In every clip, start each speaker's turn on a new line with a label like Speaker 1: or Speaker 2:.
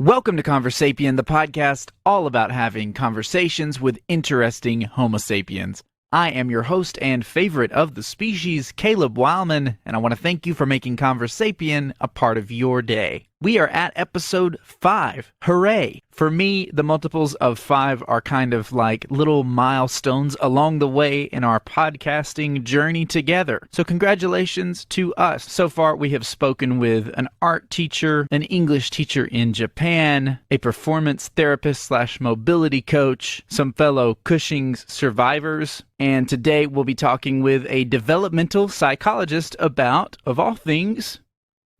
Speaker 1: Welcome to ConverSapien, the podcast all about having conversations with interesting Homo sapiens. I am your host and favorite of the species, Caleb Wildman, and I want to thank you for making ConverSapien a part of your day. We are at episode 5. Hooray! For me, the multiples of 5 are kind of like little milestones along the way in our podcasting journey together. So congratulations to us. So far, we have spoken with an art teacher, an English teacher in Japan, a performance therapist / mobility coach, some fellow Cushing's survivors, and today we'll be talking with a developmental psychologist about, of all things,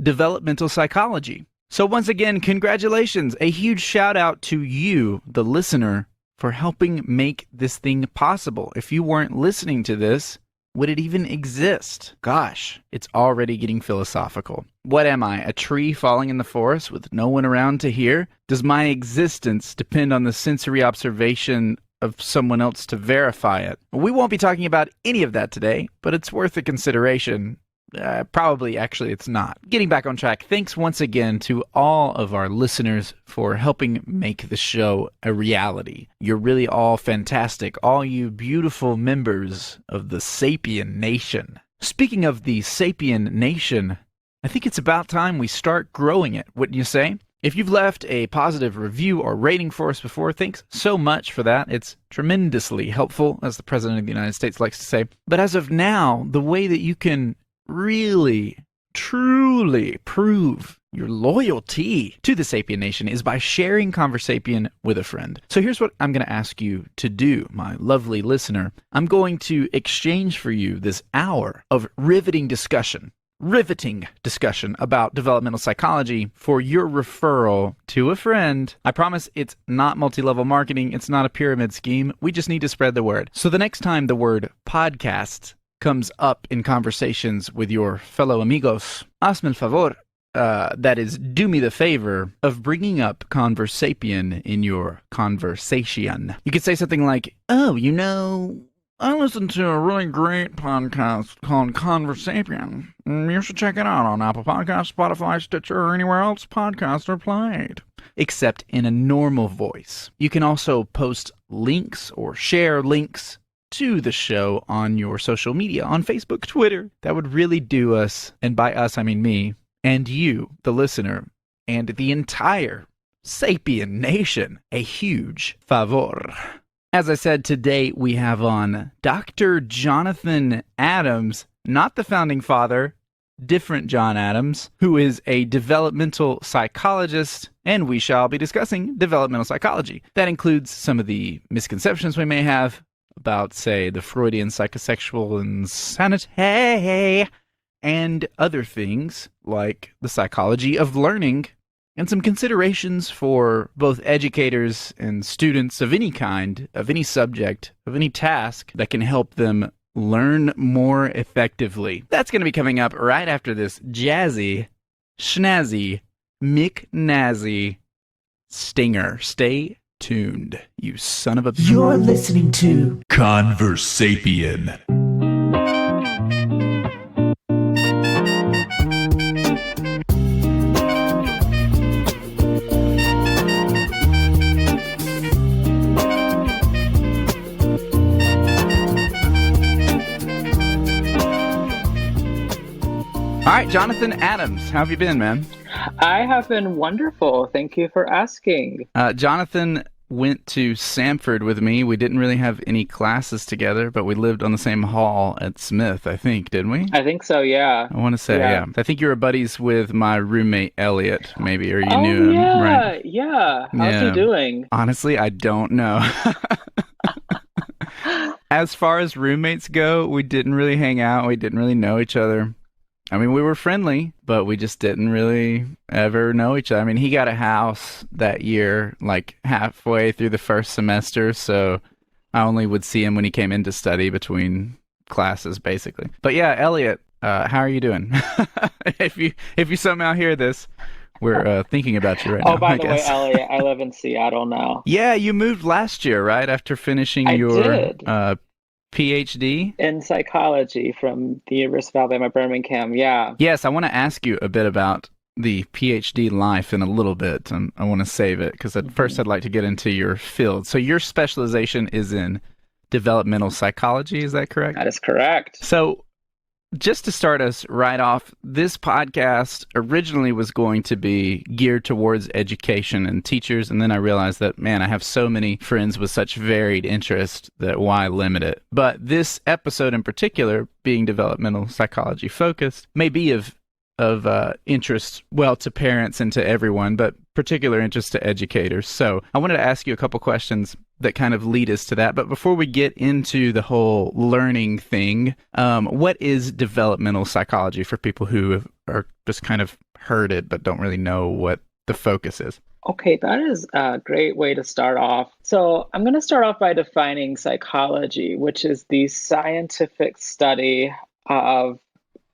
Speaker 1: developmental psychology. So once again, congratulations. A huge shout out to you, the listener, for helping make this thing possible. If you weren't listening to this, would it even exist? Gosh, it's already getting philosophical. What am I, a tree falling in the forest with no one around to hear? Does my existence depend on the sensory observation of someone else to verify it? We won't be talking about any of that today, but it's worth a consideration. Probably, actually, it's not. Getting back on track, thanks once again to all of our listeners for helping make the show a reality. You're really all fantastic, all you beautiful members of the Sapiens Nation. Speaking of the Sapiens Nation, I think it's about time we start growing it, wouldn't you say? If you've left a positive review or rating for us before, thanks so much for that. It's tremendously helpful, as the President of the United States likes to say. But as of now, the way that you can really, truly prove your loyalty to the Sapiens Nation is by sharing ConverSapien with a friend. So here's what I'm going to ask you to do, my lovely listener. I'm going to exchange for you this hour of riveting discussion about developmental psychology for your referral to a friend. I promise it's not multi-level marketing. It's not a pyramid scheme. We just need to spread the word. So the next time the word podcast comes up in conversations with your fellow amigos, hazme el favor, that is, do me the favor of bringing up ConverSapien in your conversation. You could say something like, oh, you know, I listened to a really great podcast called ConverSapien. You should check it out on Apple Podcasts, Spotify, Stitcher, or anywhere else podcasts are played. Except in a normal voice. You can also post links or share links to the show on your social media, on Facebook, Twitter. That would really do us, and by us I mean me, and you, the listener, and the entire Sapiens Nation, a huge favor. As I said, today we have on Dr. Jonathan Adams, not the founding father, different John Adams, who is a developmental psychologist, and we shall be discussing developmental psychology. That includes some of the misconceptions we may have about, say, the Freudian psychosexual insanity, and other things like the psychology of learning, and some considerations for both educators and students of any kind, of any subject, of any task that can help them learn more effectively. That's going to be coming up right after this jazzy, schnazzy, McNazzy stinger. Stay tuned, you son of a...
Speaker 2: You're listening to
Speaker 3: ConverSapien.
Speaker 1: All right, Jonathan Adams, how have you been, man?
Speaker 4: I have been wonderful. Thank you for asking.
Speaker 1: Jonathan went to Samford with me. We didn't really have any classes together, but we lived on the same hall at Smith, I think, didn't we?
Speaker 4: I think so, yeah.
Speaker 1: I want to say, yeah. I think you were buddies with my roommate, Elliot, maybe, or you knew him, right?
Speaker 4: Yeah. How's he doing?
Speaker 1: Honestly, I don't know. As far as roommates go, we didn't really hang out. We didn't really know each other. I mean, we were friendly, but we just didn't really ever know each other. I mean, he got a house that year, like halfway through the first semester, so I only would see him when he came in to study between classes, basically. But yeah, Elliot, how are you doing? If you somehow hear this, we're thinking about you right now.
Speaker 4: Oh, by the way, Elliot, I live in Seattle now.
Speaker 1: Yeah, you moved last year, right? After finishing your PhD?
Speaker 4: In psychology from the University of Alabama, Birmingham, yeah.
Speaker 1: Yes, I want to ask you a bit about the PhD life in a little bit. I want to save it because at first I'd like to get into your field. So your specialization is in developmental psychology, is that correct?
Speaker 4: That is correct.
Speaker 1: So just to start us right off, this podcast originally was going to be geared towards education and teachers, and then I realized that, man, I have so many friends with such varied interests that why limit it? But this episode in particular, being developmental psychology focused, may be of interest, well, to parents and to everyone, but particular interest to educators. So I wanted to ask you a couple questions that kind of lead us to that. But before we get into the whole learning thing, what is developmental psychology for people who are just kind of heard it but don't really know what the focus is?
Speaker 4: Okay, that is a great way to start off. So I'm going to start off by defining psychology, which is the scientific study of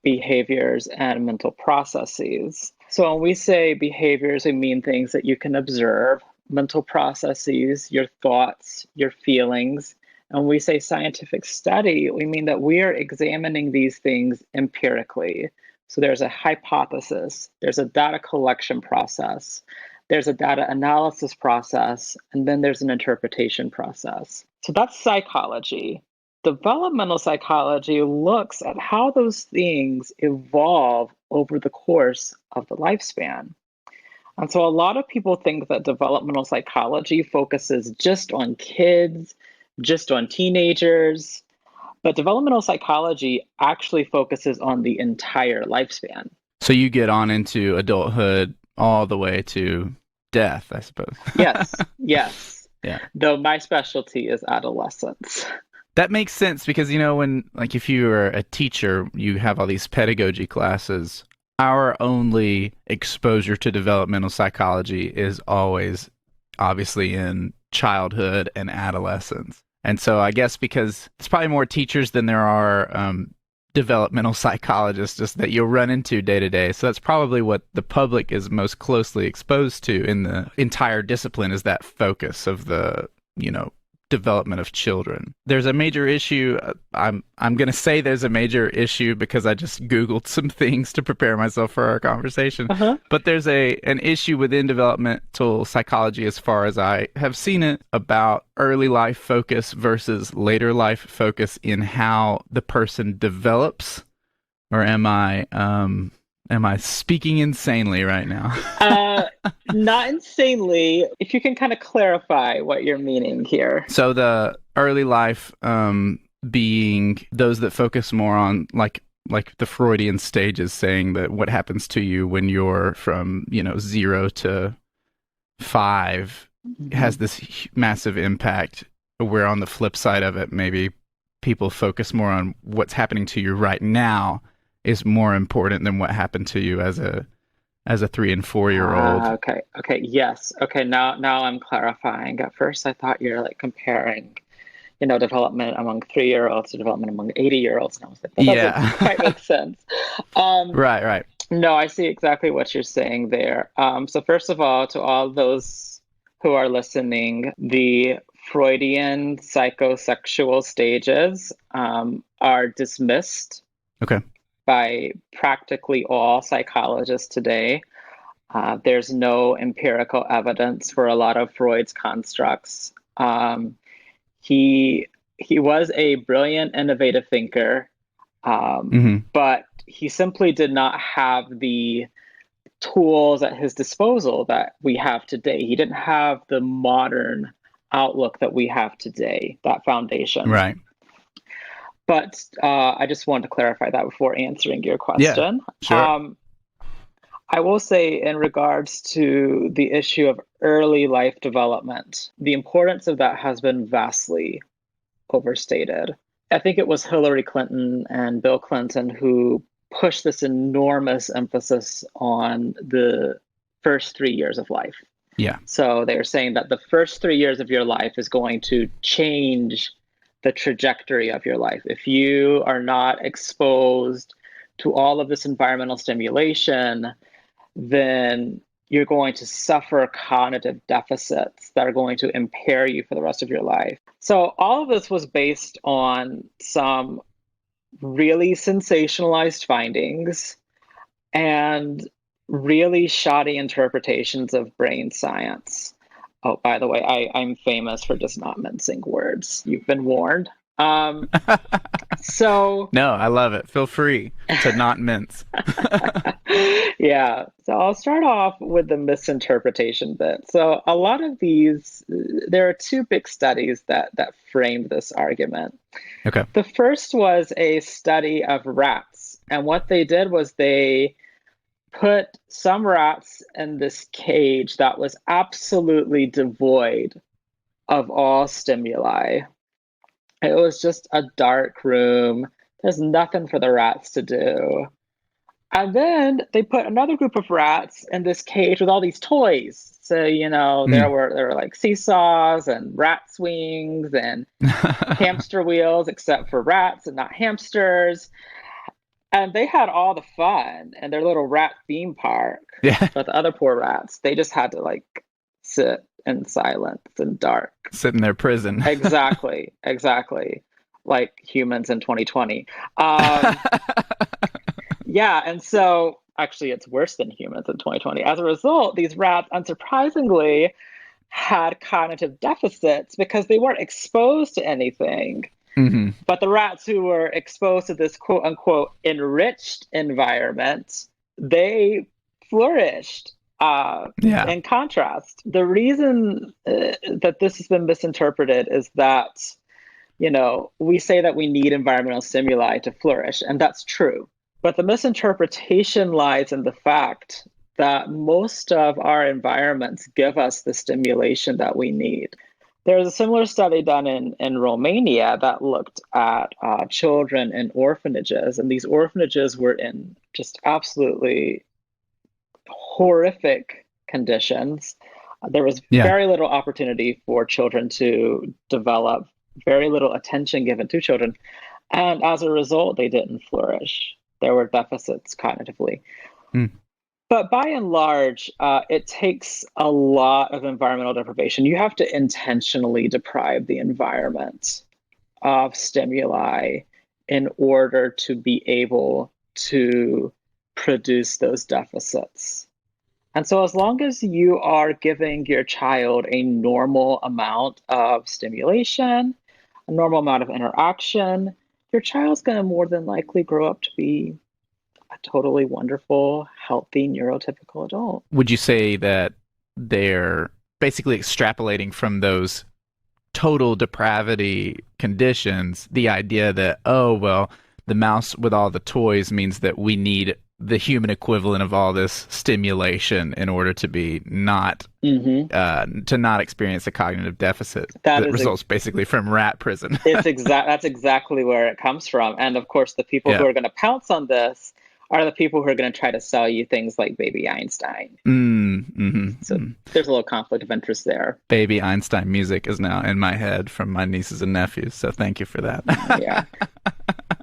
Speaker 4: behaviors and mental processes. So when we say behaviors, we mean things that you can observe, mental processes, your thoughts, your feelings. And when we say scientific study, we mean that we are examining these things empirically. So there's a hypothesis, there's a data collection process, there's a data analysis process, and then there's an interpretation process. So that's psychology. Developmental psychology looks at how those things evolve over the course of the lifespan. And so a lot of people think that developmental psychology focuses just on kids, just on teenagers, but developmental psychology actually focuses on the entire lifespan.
Speaker 1: So you get on into adulthood all the way to death, I suppose.
Speaker 4: Yes.
Speaker 1: Yeah.
Speaker 4: Though my specialty is adolescence.
Speaker 1: That makes sense because, when, like, if you are a teacher, you have all these pedagogy classes. Our only exposure to developmental psychology is always obviously in childhood and adolescence. And so I guess because it's probably more teachers than there are developmental psychologists just that you'll run into day to day. So that's probably what the public is most closely exposed to in the entire discipline, is that focus of the, development of children. There's a major issue. I'm going to say there's a major issue because I just Googled some things to prepare myself for our conversation. But there's an issue within developmental psychology, as far as I have seen it, about early life focus versus later life focus in how the person develops. Or am I speaking insanely right now?
Speaker 4: Not insanely. If you can kind of clarify what you're meaning here.
Speaker 1: So the early life being those that focus more on like the Freudian stages, saying that what happens to you when you're from 0 to 5 has this massive impact, where on the flip side of it, maybe people focus more on what's happening to you right now is more important than what happened to you as a 3 and 4 year old.
Speaker 4: Okay. Yes. Okay. Now I'm clarifying. At first, I thought you're like comparing, development among 3-year-olds to development among 80-year-olds. And I was like, that doesn't quite make sense.
Speaker 1: Right.
Speaker 4: No, I see exactly what you're saying there. So first of all, to all those who are listening, the Freudian psychosexual stages are dismissed.
Speaker 1: Okay.
Speaker 4: By practically all psychologists today. There's no empirical evidence for a lot of Freud's constructs. He was a brilliant, innovative thinker, but he simply did not have the tools at his disposal that we have today. He didn't have the modern outlook that we have today, that foundation.
Speaker 1: Right.
Speaker 4: But I just wanted to clarify that before answering your question.
Speaker 1: Yeah, sure.
Speaker 4: I will say, in regards to the issue of early life development, the importance of that has been vastly overstated. I think it was Hillary Clinton and Bill Clinton who pushed this enormous emphasis on the first 3 years of life.
Speaker 1: Yeah.
Speaker 4: So they were saying that the first 3 years of your life is going to change the trajectory of your life. If you are not exposed to all of this environmental stimulation, then you're going to suffer cognitive deficits that are going to impair you for the rest of your life. So all of this was based on some really sensationalized findings and really shoddy interpretations of brain science. Oh, by the way, I'm famous for just not mincing words. You've been warned. So
Speaker 1: No, I love it. Feel free to not mince.
Speaker 4: yeah, so I'll start off with the misinterpretation bit. So a lot of these, there are two big studies that frame this argument.
Speaker 1: Okay.
Speaker 4: The first was a study of rats, and what they did was they put some rats in this cage that was absolutely devoid of all stimuli. It was just a dark room. There's nothing for the rats to do. And then they put another group of rats in this cage with all these toys. So, there were like seesaws and rat swings and hamster wheels, except for rats and not hamsters. And they had all the fun in their little rat theme park.
Speaker 1: Yeah.
Speaker 4: But the other poor rats, they just had to like sit in silence and dark.
Speaker 1: Sit in their prison.
Speaker 4: Exactly. Like humans in 2020. Yeah, and so actually it's worse than humans in 2020. As a result, these rats, unsurprisingly, had cognitive deficits because they weren't exposed to anything.
Speaker 1: Mm-hmm.
Speaker 4: But the rats who were exposed to this quote unquote enriched environment, they flourished. In contrast, the reason that this has been misinterpreted is that, we say that we need environmental stimuli to flourish, and that's true. But the misinterpretation lies in the fact that most of our environments give us the stimulation that we need. There's a similar study done in Romania that looked at children in orphanages, and these orphanages were in just absolutely horrific conditions. There was very little opportunity for children to develop, very little attention given to children, and as a result, they didn't flourish. There were deficits cognitively. But by and large, it takes a lot of environmental deprivation. You have to intentionally deprive the environment of stimuli in order to be able to produce those deficits. And so as long as you are giving your child a normal amount of stimulation, a normal amount of interaction, your child's going to more than likely grow up to be a totally wonderful, healthy, neurotypical adult.
Speaker 1: Would you say that they're basically extrapolating from those total depravity conditions the idea that, the mouse with all the toys means that we need the human equivalent of all this stimulation in order to be not to not experience a cognitive deficit that results basically from rat prison?
Speaker 4: That's exactly where it comes from. And of course, the people who are going to pounce on this are the people who are going to try to sell you things like Baby Einstein. So there's a little conflict of interest there.
Speaker 1: Baby Einstein music is now in my head from my nieces and nephews, so thank you for that.
Speaker 4: Yeah.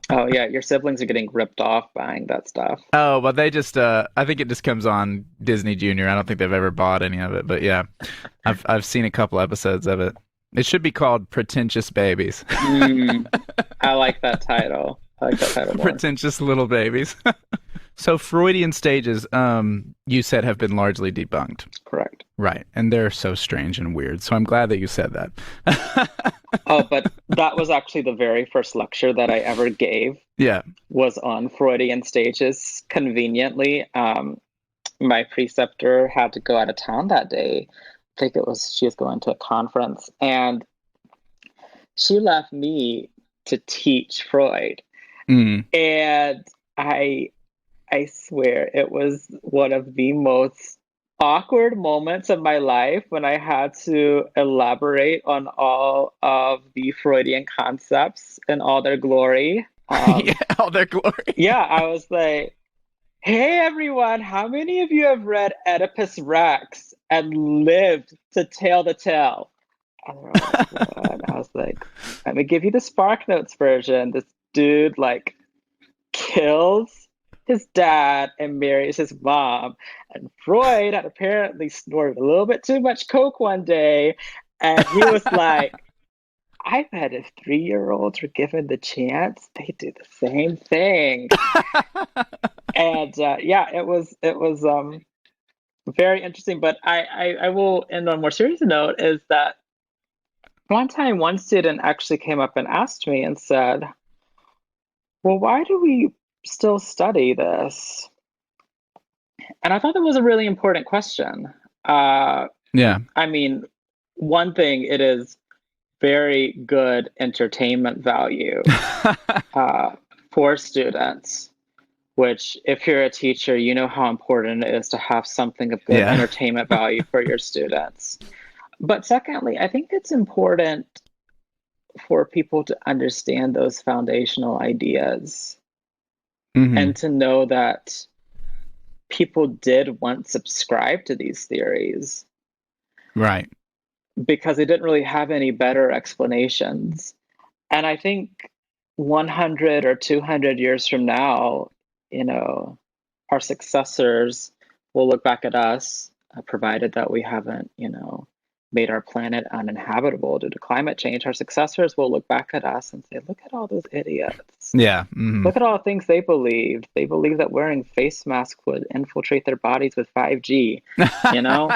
Speaker 4: Oh, yeah, your siblings are getting ripped off buying that stuff.
Speaker 1: Oh, well, they just, I think it just comes on Disney Junior. I don't think they've ever bought any of it, but yeah, I've seen a couple episodes of it. It should be called Pretentious Babies.
Speaker 4: I like that title. More.
Speaker 1: Pretentious Little Babies. So Freudian stages, you said, have been largely debunked.
Speaker 4: Correct.
Speaker 1: Right. And they're so strange and weird. So I'm glad that you said that.
Speaker 4: Oh, but that was actually the very first lecture that I ever gave.
Speaker 1: Yeah.
Speaker 4: Was on Freudian stages. Conveniently, my preceptor had to go out of town that day. I think she was going to a conference, and she left me to teach Freud. And I swear it was one of the most awkward moments of my life when I had to elaborate on all of the Freudian concepts in all their glory.
Speaker 1: All their glory.
Speaker 4: Yeah, I was like, hey, everyone, how many of you have read Oedipus Rex and lived to tell the tale? And I was like, let me give you the Spark Notes version. This dude, kills his dad and marries his mom. And Freud had apparently snorted a little bit too much coke one day, and he was like, I bet if 3-year-olds were given the chance, they'd do the same thing. And yeah, it was very interesting. But I will end on a more serious note is that one time one student actually came up and asked me and said, well, why do we still study this? And I thought that was a really important question.
Speaker 1: Yeah.
Speaker 4: I mean, one thing, it is very good entertainment value for students, which if you're a teacher, you know how important it is to have something of good
Speaker 1: Yeah.
Speaker 4: entertainment value for your students. But secondly, I think it's important for people to understand those foundational ideas
Speaker 1: Mhm.
Speaker 4: and to know that people did once subscribe to these theories
Speaker 1: Right.
Speaker 4: because they didn't really have any better explanations. And I think 100 or 200 years from now, you know, our successors will look back at us, provided that we haven't, made our planet uninhabitable due to climate change. Our successors will look back at us and say, look at all those idiots.
Speaker 1: Yeah. Mhm.
Speaker 4: Look at all the things they believed. They believed that wearing face masks would infiltrate their bodies with 5G, you know?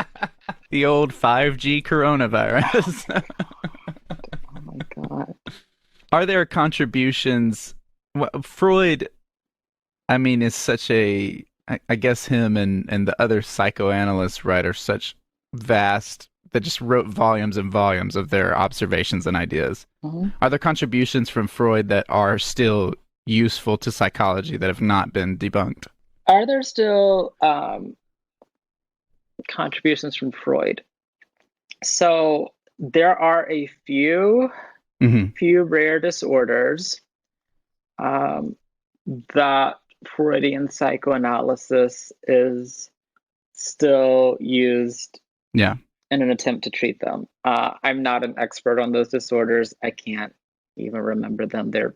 Speaker 1: The old 5G coronavirus.
Speaker 4: Oh my God.
Speaker 1: Are there contributions? Freud, I mean, is such a, I guess him and the other psychoanalysts, right, are such vast, that just wrote volumes and volumes of their observations and ideas.
Speaker 4: Mm-hmm.
Speaker 1: Are there contributions from Freud that are still useful to psychology that have not been debunked?
Speaker 4: Are there still contributions from Freud? So there are a few rare disorders that Freudian psychoanalysis is still used
Speaker 1: Yeah.
Speaker 4: in an attempt to treat them. I'm not an expert on those disorders. I can't even remember them. They're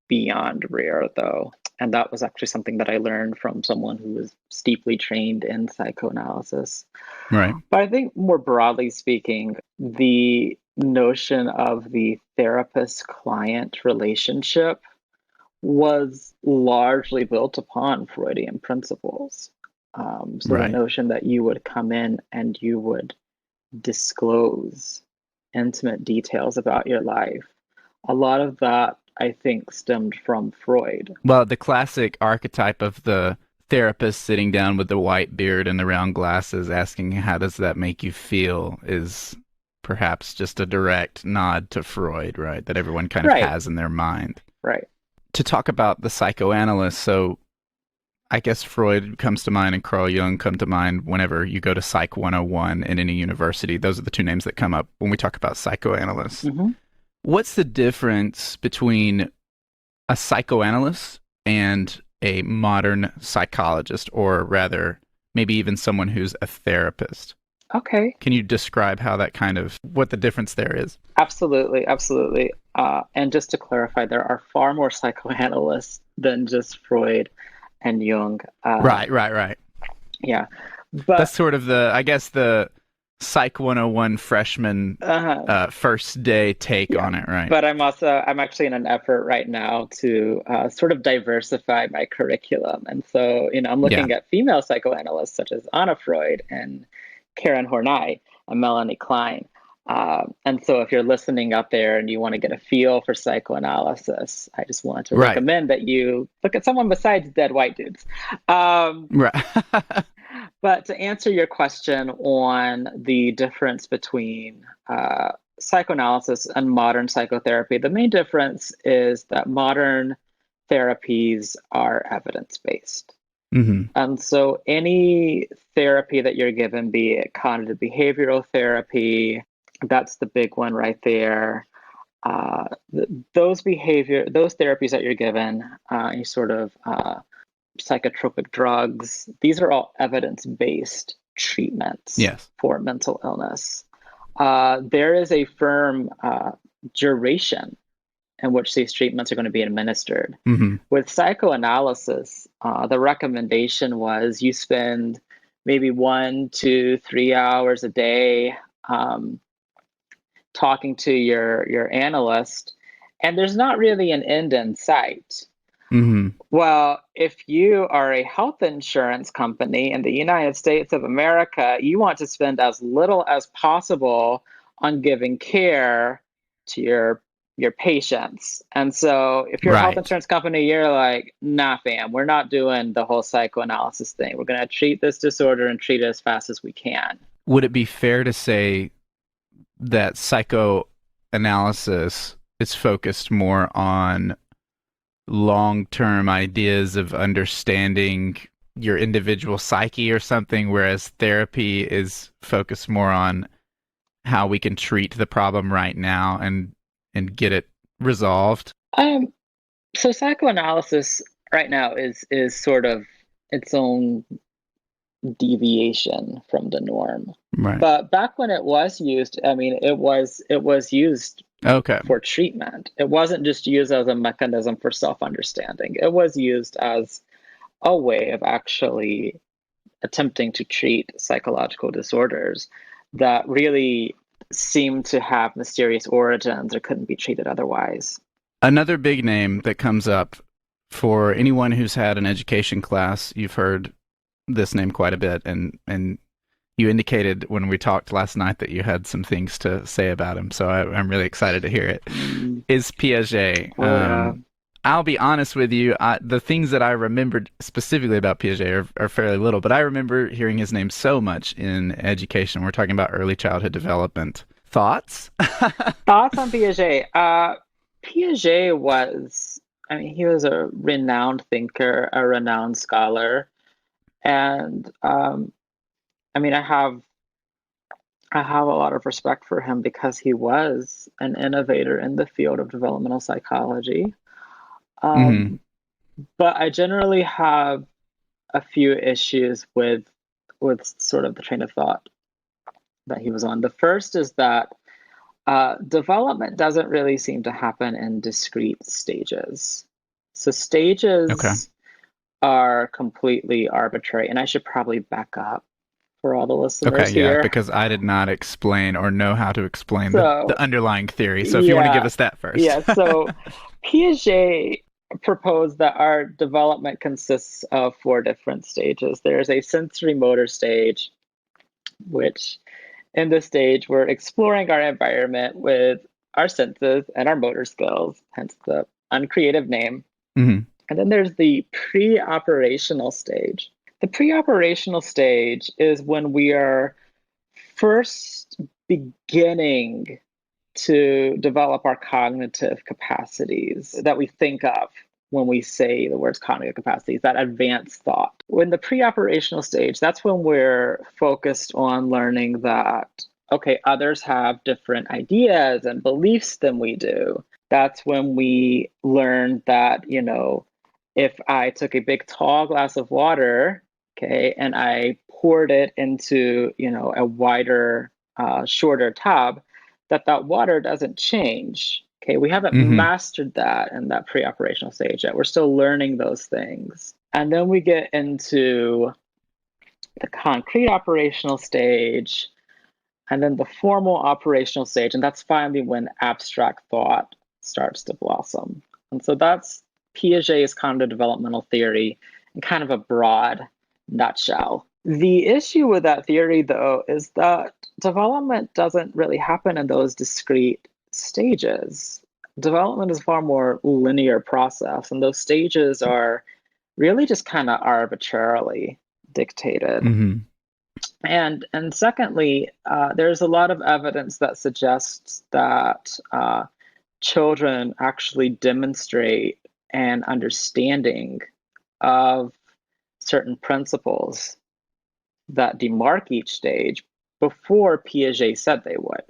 Speaker 4: beyond rare, though. And that was actually something that I learned from someone who was steeply trained in psychoanalysis.
Speaker 1: Right.
Speaker 4: But I think more broadly speaking, the notion of the therapist-client relationship was largely built upon Freudian principles. So
Speaker 1: Right.
Speaker 4: the notion that you would come in and you would disclose intimate details about your life, a lot of that, I think, stemmed from Freud.
Speaker 1: Well, the classic archetype of the therapist sitting down with the white beard and the round glasses asking, how does that make you feel, is perhaps just a direct nod to Freud, right? That everyone kind of
Speaker 4: Right.
Speaker 1: has in their mind.
Speaker 4: Right.
Speaker 1: To talk about the psychoanalyst, so I guess Freud comes to mind and Carl Jung come to mind whenever you go to Psych 101 in any university. Those are the two names that come up when we talk about psychoanalysts.
Speaker 4: Mm-hmm.
Speaker 1: What's the difference between a psychoanalyst and a modern psychologist, or rather, maybe even someone who's a therapist?
Speaker 4: Okay.
Speaker 1: Can you describe how that what the difference there is?
Speaker 4: Absolutely. Absolutely. And just to clarify, there are far more psychoanalysts than just Freud and Jung.
Speaker 1: Right.
Speaker 4: Yeah. But
Speaker 1: that's sort of the Psych 101 freshman first day take on it, right?
Speaker 4: But I'm actually in an effort right now to sort of diversify my curriculum. And so, I'm looking at female psychoanalysts such as Anna Freud and Karen Horney and Melanie Klein. And so if you're listening out there and you want to get a feel for psychoanalysis, I just want to recommend that you look at someone besides dead white dudes.
Speaker 1: Right.
Speaker 4: But to answer your question on the difference between psychoanalysis and modern psychotherapy, the main difference is that modern therapies are evidence-based.
Speaker 1: Mm-hmm.
Speaker 4: And so any therapy that you're given, be it cognitive behavioral therapy, that's the big one right there. Those therapies that you're given, any sort of psychotropic drugs, these are all evidence-based treatments for mental illness. There is a firm duration in which these treatments are going to be administered.
Speaker 1: Mm-hmm.
Speaker 4: With psychoanalysis, the recommendation was you spend maybe 1 to 3 hours a day talking to your analyst, and there's not really an end in sight.
Speaker 1: Mm-hmm.
Speaker 4: Well, if you are a health insurance company in the United States of America, you want to spend as little as possible on giving care to your patients. And so if you're a health
Speaker 1: Right.
Speaker 4: insurance company, you're like, nah, fam, we're not doing the whole psychoanalysis thing. We're going to treat this disorder and treat it as fast as we can.
Speaker 1: Would it be fair to say that psychoanalysis is focused more on long-term ideas of understanding your individual psyche or something, whereas therapy is focused more on how we can treat the problem right now and get it resolved?
Speaker 4: So psychoanalysis right now is sort of its own deviation from the norm.
Speaker 1: Right.
Speaker 4: But back when it was used, I mean, it was used
Speaker 1: Okay.
Speaker 4: for treatment. It wasn't just used as a mechanism for self-understanding. It was used as a way of actually attempting to treat psychological disorders that really seemed to have mysterious origins or couldn't be treated otherwise.
Speaker 1: Another big name that comes up for anyone who's had an education class, you've heard this name quite a bit, and you indicated when we talked last night that you had some things to say about him, so I'm really excited to hear it. Is Piaget. I'll be honest with you, the things that I remembered specifically about Piaget are fairly little, but I remember hearing his name so much in education. We're talking about early childhood development. Thoughts?
Speaker 4: Thoughts on Piaget? Piaget was, I mean, he was a renowned thinker, a renowned scholar, and I mean, I have a lot of respect for him because he was an innovator in the field of developmental psychology.
Speaker 1: Mm-hmm.
Speaker 4: But I generally have a few issues with sort of the train of thought that he was on. The first is that development doesn't really seem to happen in discrete stages. So stages are completely arbitrary, and I should probably back up for all the listeners here.
Speaker 1: Because I did not explain or know how to explain the underlying theory. So if you want to give us that first.
Speaker 4: So Piaget proposed that our development consists of 4 different stages. There's a sensory motor stage, which in this stage we're exploring our environment with our senses and our motor skills, hence the uncreative name.
Speaker 1: Mm-hmm.
Speaker 4: And then there's the pre-operational stage. The pre-operational stage is when we are first beginning to develop our cognitive capacities that we think of when we say the words cognitive capacities, that advanced thought. When the pre-operational stage, that's when we're focused on learning that, okay, others have different ideas and beliefs than we do. That's when we learn that, you know, if I took a big tall glass of water, okay, and I poured it into, you know, a wider, shorter tub, that water doesn't change. Okay, we haven't mastered that in that pre-operational stage yet. We're still learning those things. And then we get into the concrete operational stage, and then the formal operational stage. And that's finally when abstract thought starts to blossom. And so that's Piaget's cognitive developmental theory in kind of a broad nutshell. The issue with that theory, though, is that development doesn't really happen in those discrete stages. Development is a far more linear process, and those stages are really just kind of arbitrarily dictated.
Speaker 1: Mm-hmm.
Speaker 4: And secondly, there's a lot of evidence that suggests that children actually demonstrate an understanding of certain principles that demark each stage before Piaget said they would.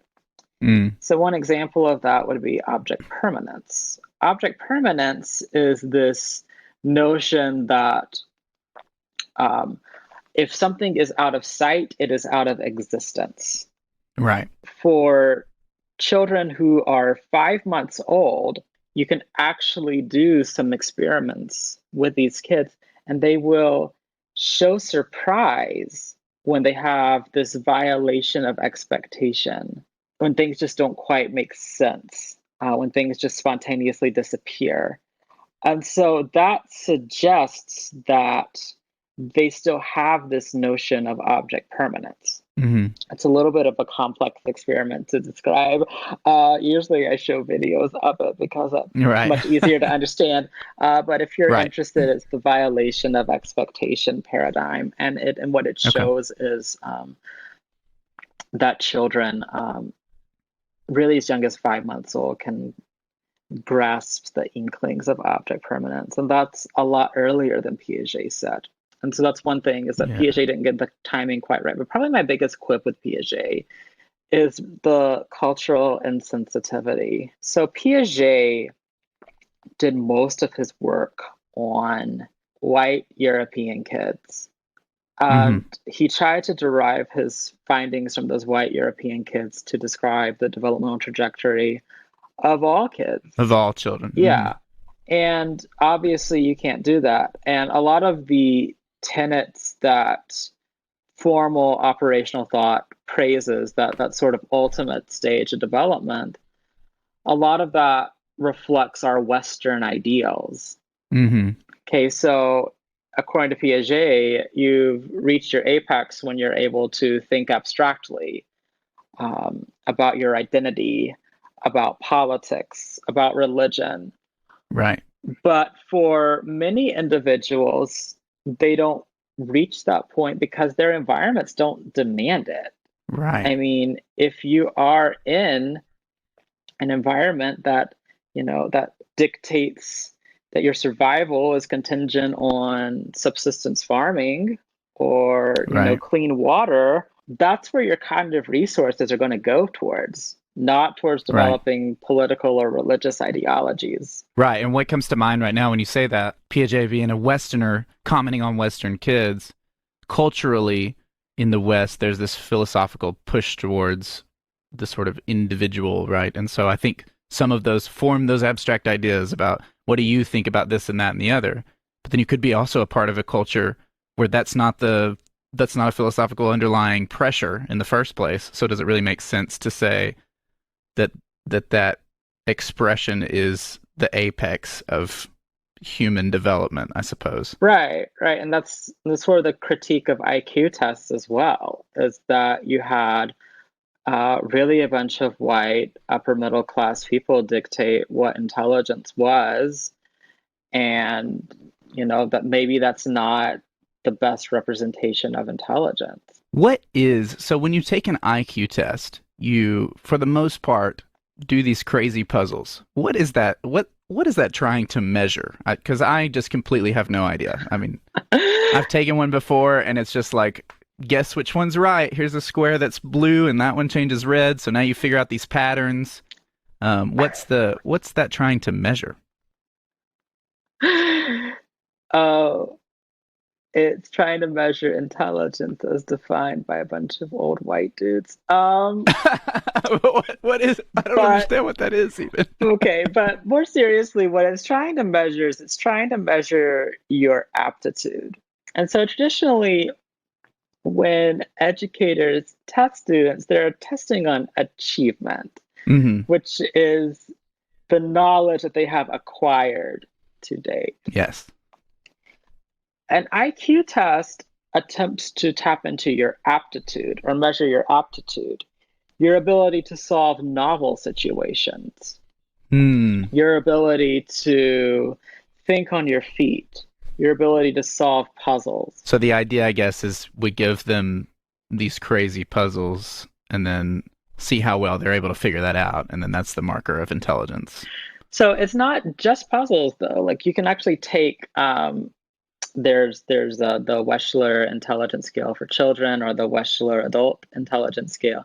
Speaker 4: So one example of that would be object permanence. Object permanence is this notion that if something is out of sight, it is out of existence.
Speaker 1: Right.
Speaker 4: For children who are 5 months old, you can actually do some experiments with these kids, and they will show surprise when they have this violation of expectation, when things just don't quite make sense, when things just spontaneously disappear. And so that suggests that they still have this notion of object permanence.
Speaker 1: Mm-hmm.
Speaker 4: It's a little bit of a complex experiment to describe. Usually I show videos of it because it's
Speaker 1: Right.
Speaker 4: much easier to understand. But if you're
Speaker 1: Right.
Speaker 4: interested, it's the violation of expectation paradigm. And what it shows is that children really as young as 5 months old can grasp the inklings of object permanence. And that's a lot earlier than Piaget said. And so that's one thing, is that Piaget didn't get the timing quite right. But probably my biggest quip with Piaget is the cultural insensitivity. So Piaget did most of his work on white European kids. And he tried to derive his findings from those white European kids to describe the developmental trajectory of all kids.
Speaker 1: Of all children.
Speaker 4: Yeah. And obviously you can't do that. And a lot of the tenets that formal operational thought praises, that sort of ultimate stage of development, a lot of that reflects our Western ideals. Okay, so according to Piaget, you've reached your apex when you're able to think abstractly about your identity, about politics, about religion.
Speaker 1: Right.
Speaker 4: But for many individuals, they don't reach that point because their environments don't demand it.
Speaker 1: Right.
Speaker 4: I mean, if you are in an environment that, that dictates that your survival is contingent on subsistence farming or, clean water, that's where your cognitive resources are going to go towards, not towards developing political or religious ideologies.
Speaker 1: Right. And what comes to mind right now when you say that, Piaget being a Westerner, commenting on Western kids, culturally in the West, there's this philosophical push towards the sort of individual, right? And so I think some of those form those abstract ideas about what do you think about this and that and the other. But then you could be also a part of a culture where that's not a philosophical underlying pressure in the first place. So does it really make sense to say that expression is the apex of human development, I suppose?
Speaker 4: Right. And that's sort of the critique of IQ tests as well, is that you had really a bunch of white upper middle class people dictate what intelligence was, and that maybe that's not the best representation of intelligence.
Speaker 1: So when you take an IQ test, you, for the most part, do these crazy puzzles. What is that? What is that trying to measure? Because I just completely have no idea. I mean, I've taken one before, and it's just like, guess which one's right. Here's a square that's blue, and that one changes red. So now you figure out these patterns. What's that trying to measure?
Speaker 4: Oh, it's trying to measure intelligence as defined by a bunch of old white dudes.
Speaker 1: What is? I don't understand what that is even.
Speaker 4: Okay, but more seriously, what it's trying to measure is it's trying to measure your aptitude. And so traditionally, when educators test students, they're testing on achievement, which is the knowledge that they have acquired to date.
Speaker 1: Yes.
Speaker 4: An IQ test attempts to tap into your aptitude or measure your aptitude, your ability to solve novel situations, your ability to think on your feet, your ability to solve puzzles.
Speaker 1: So the idea, I guess, is we give them these crazy puzzles and then see how well they're able to figure that out. And then that's the marker of intelligence.
Speaker 4: So it's not just puzzles, though. Like you can actually take... There's the Wechsler intelligence scale for children, or the Wechsler adult intelligence scale.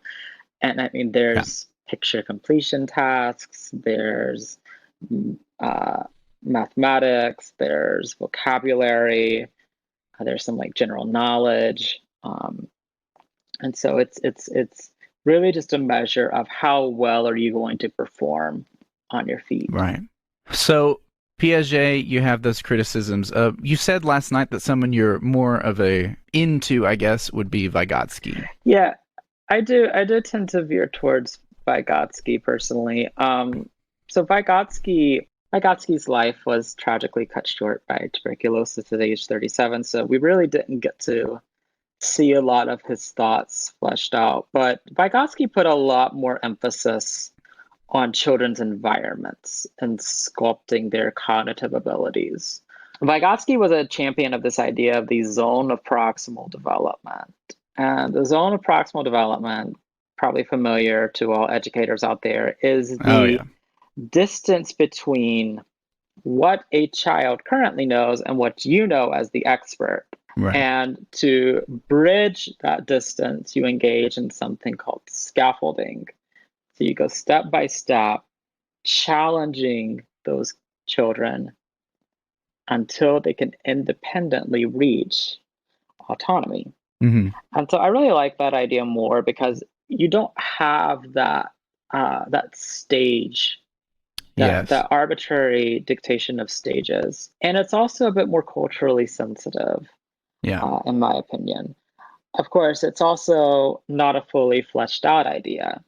Speaker 4: And I mean, there's picture completion tasks, there's mathematics, there's vocabulary, there's some like general knowledge. And so it's really just a measure of how well are you going to perform on your feet.
Speaker 1: Right. So Piaget, you have those criticisms. You said last night that someone you're more of into, I guess, would be Vygotsky.
Speaker 4: Yeah, I do tend to veer towards Vygotsky personally. So Vygotsky Vygotsky's life was tragically cut short by tuberculosis at age 37, so we really didn't get to see a lot of his thoughts fleshed out. But Vygotsky put a lot more emphasis on children's environments and sculpting their cognitive abilities. Vygotsky was a champion of this idea of the zone of proximal development. And the zone of proximal development, probably familiar to all educators out there, is the distance between what a child currently knows and what you know as the expert.
Speaker 1: Right.
Speaker 4: And to bridge that distance, you engage in something called scaffolding. So you go step by step, challenging those children until they can independently reach autonomy.
Speaker 1: Mm-hmm.
Speaker 4: And so I really like that idea more because you don't have that stage, that arbitrary dictation of stages. And it's also a bit more culturally sensitive, in my opinion. Of course, it's also not a fully fleshed out idea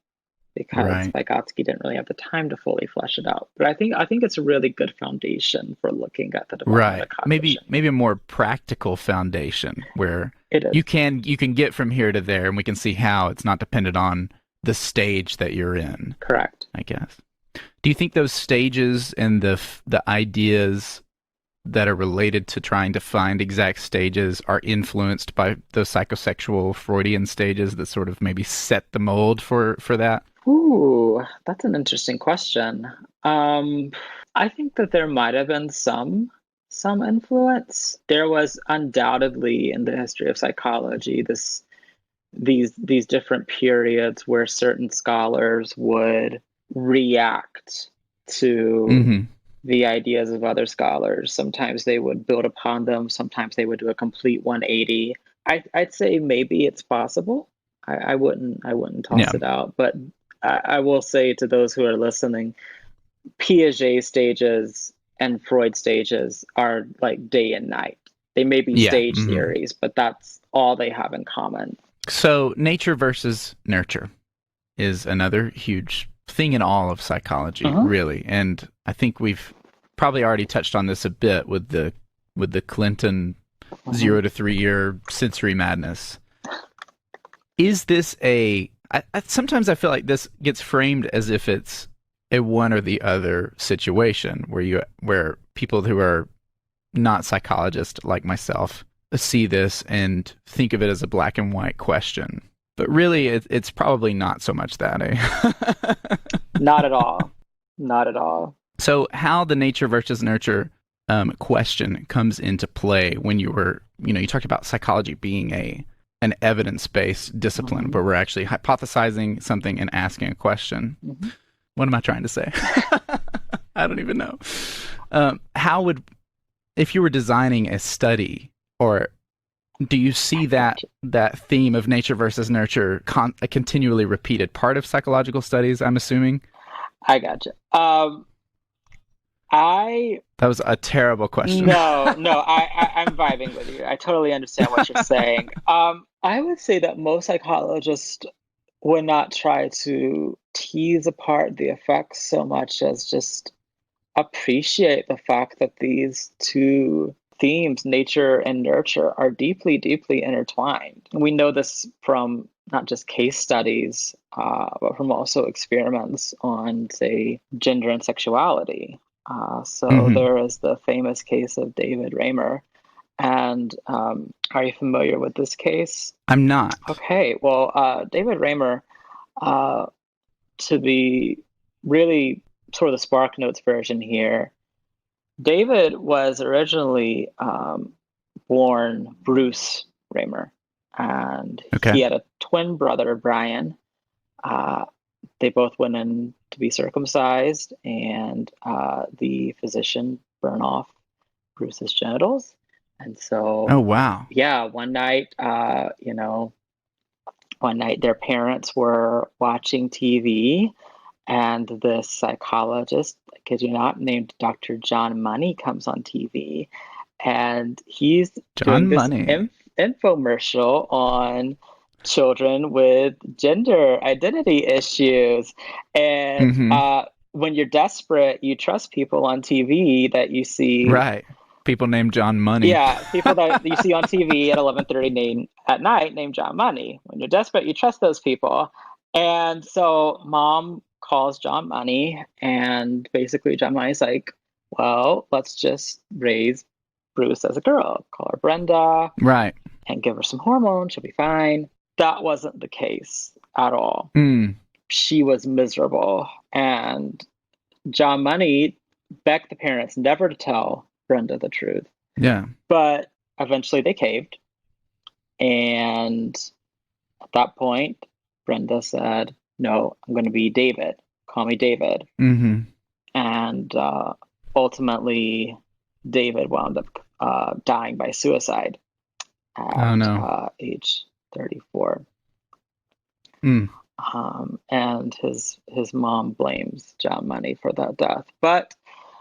Speaker 4: because Vygotsky didn't really have the time to fully flesh it out. But I think it's a really good foundation for looking at the development of cognition.
Speaker 1: Maybe a more practical foundation where you can get from here to there, and we can see how it's not dependent on the stage that you're in.
Speaker 4: Correct.
Speaker 1: I guess. Do you think those stages and the ideas that are related to trying to find exact stages are influenced by the psychosexual Freudian stages that sort of maybe set the mold for that?
Speaker 4: Ooh, that's an interesting question. I think that there might have been some influence. There was undoubtedly in the history of psychology these different periods where certain scholars would react to the ideas of other scholars. Sometimes they would build upon them. Sometimes they would do a complete 180. I'd say maybe it's possible. I wouldn't toss it out, but I will say to those who are listening, Piaget stages and Freud stages are like day and night. They may be stage theories, but that's all they have in common.
Speaker 1: So nature versus nurture is another huge thing in all of psychology, really. And I think we've probably already touched on this a bit with the Clinton 0 to 3 year sensory madness. Is this sometimes I feel like this gets framed as if it's a one or the other situation where people who are not psychologists like myself see this and think of it as a black and white question. But really, it's probably not so much that, eh?
Speaker 4: Not at all. Not at all.
Speaker 1: So how the nature versus nurture question comes into play when you talked about psychology being an evidence-based discipline, but we're actually hypothesizing something and asking a question. What am I trying to say? I don't even know. If you were designing a study, or do you see that theme of nature versus nurture a continually repeated part of psychological studies, I'm assuming?
Speaker 4: I gotcha.
Speaker 1: That was a terrible question.
Speaker 4: No, I'm vibing with you. I totally understand what you're saying. I would say that most psychologists would not try to tease apart the effects so much as just appreciate the fact that these two themes, nature and nurture, are deeply, deeply intertwined. We know this from not just case studies, but from also experiments on, say, gender and sexuality. There is the famous case of David Raymer. And are you familiar with this case?
Speaker 1: I'm not.
Speaker 4: Okay, well, David Raymer, to be really sort of the Spark Notes version here, David was originally born Bruce Raymer, and he had a twin brother, Brian. They both went in to be circumcised, and the physician burned off Bruce's genitals. And so, one night, their parents were watching TV, and this psychologist, I kid you not, named Dr. John Money comes on TV, and he's doing this infomercial on children with gender identity issues. And when you're desperate, you trust people on TV that you see.
Speaker 1: Right. People named John Money.
Speaker 4: Yeah, people that you see on TV at 11:30 at night named John Money. When you're desperate, you trust those people. And so mom calls John Money, and basically John Money's like, well, let's just raise Bruce as a girl. Call her Brenda.
Speaker 1: Right.
Speaker 4: And give her some hormones. She'll be fine. That wasn't the case at all. She was miserable. And John Money begged the parents never to tell Brenda the truth.
Speaker 1: Yeah.
Speaker 4: But eventually they caved. And at that point, Brenda said, no, I'm going to be David. Call me David. And ultimately, David wound up dying by suicide at age 34. And his mom blames John Money for that death. But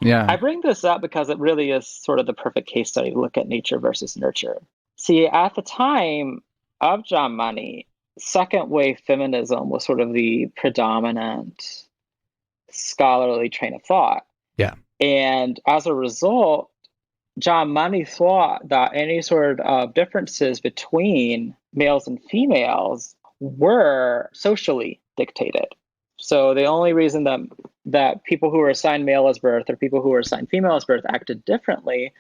Speaker 4: I bring this up because it really is sort of the perfect case study to look at nature versus nurture. See, at the time of John Money, second wave feminism was sort of the predominant scholarly train of thought.
Speaker 1: Yeah.
Speaker 4: And as a result, John Money thought that any sort of differences between males and females were socially dictated. So the only reason that people who were assigned male as birth or people who were assigned female as birth acted differently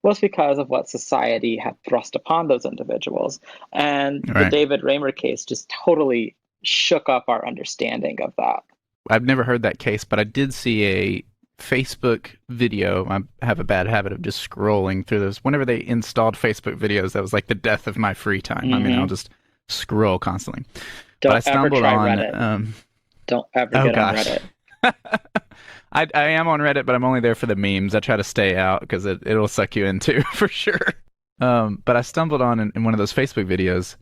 Speaker 4: was because of what society had thrust upon those individuals. And the David Raymer case just totally shook up our understanding of that.
Speaker 1: I've never heard that case, but I did see a Facebook video. I have a bad habit of just scrolling through those. Whenever they installed Facebook videos, that was like the death of my free time. I mean, I'll just scroll constantly.
Speaker 4: Don't
Speaker 1: but I stumbled
Speaker 4: ever try
Speaker 1: on
Speaker 4: Reddit. Don't ever get on Reddit.
Speaker 1: I am on Reddit, but I'm only there for the memes. I try to stay out because it'll suck you in too, for sure. But I stumbled on in one of those Facebook videos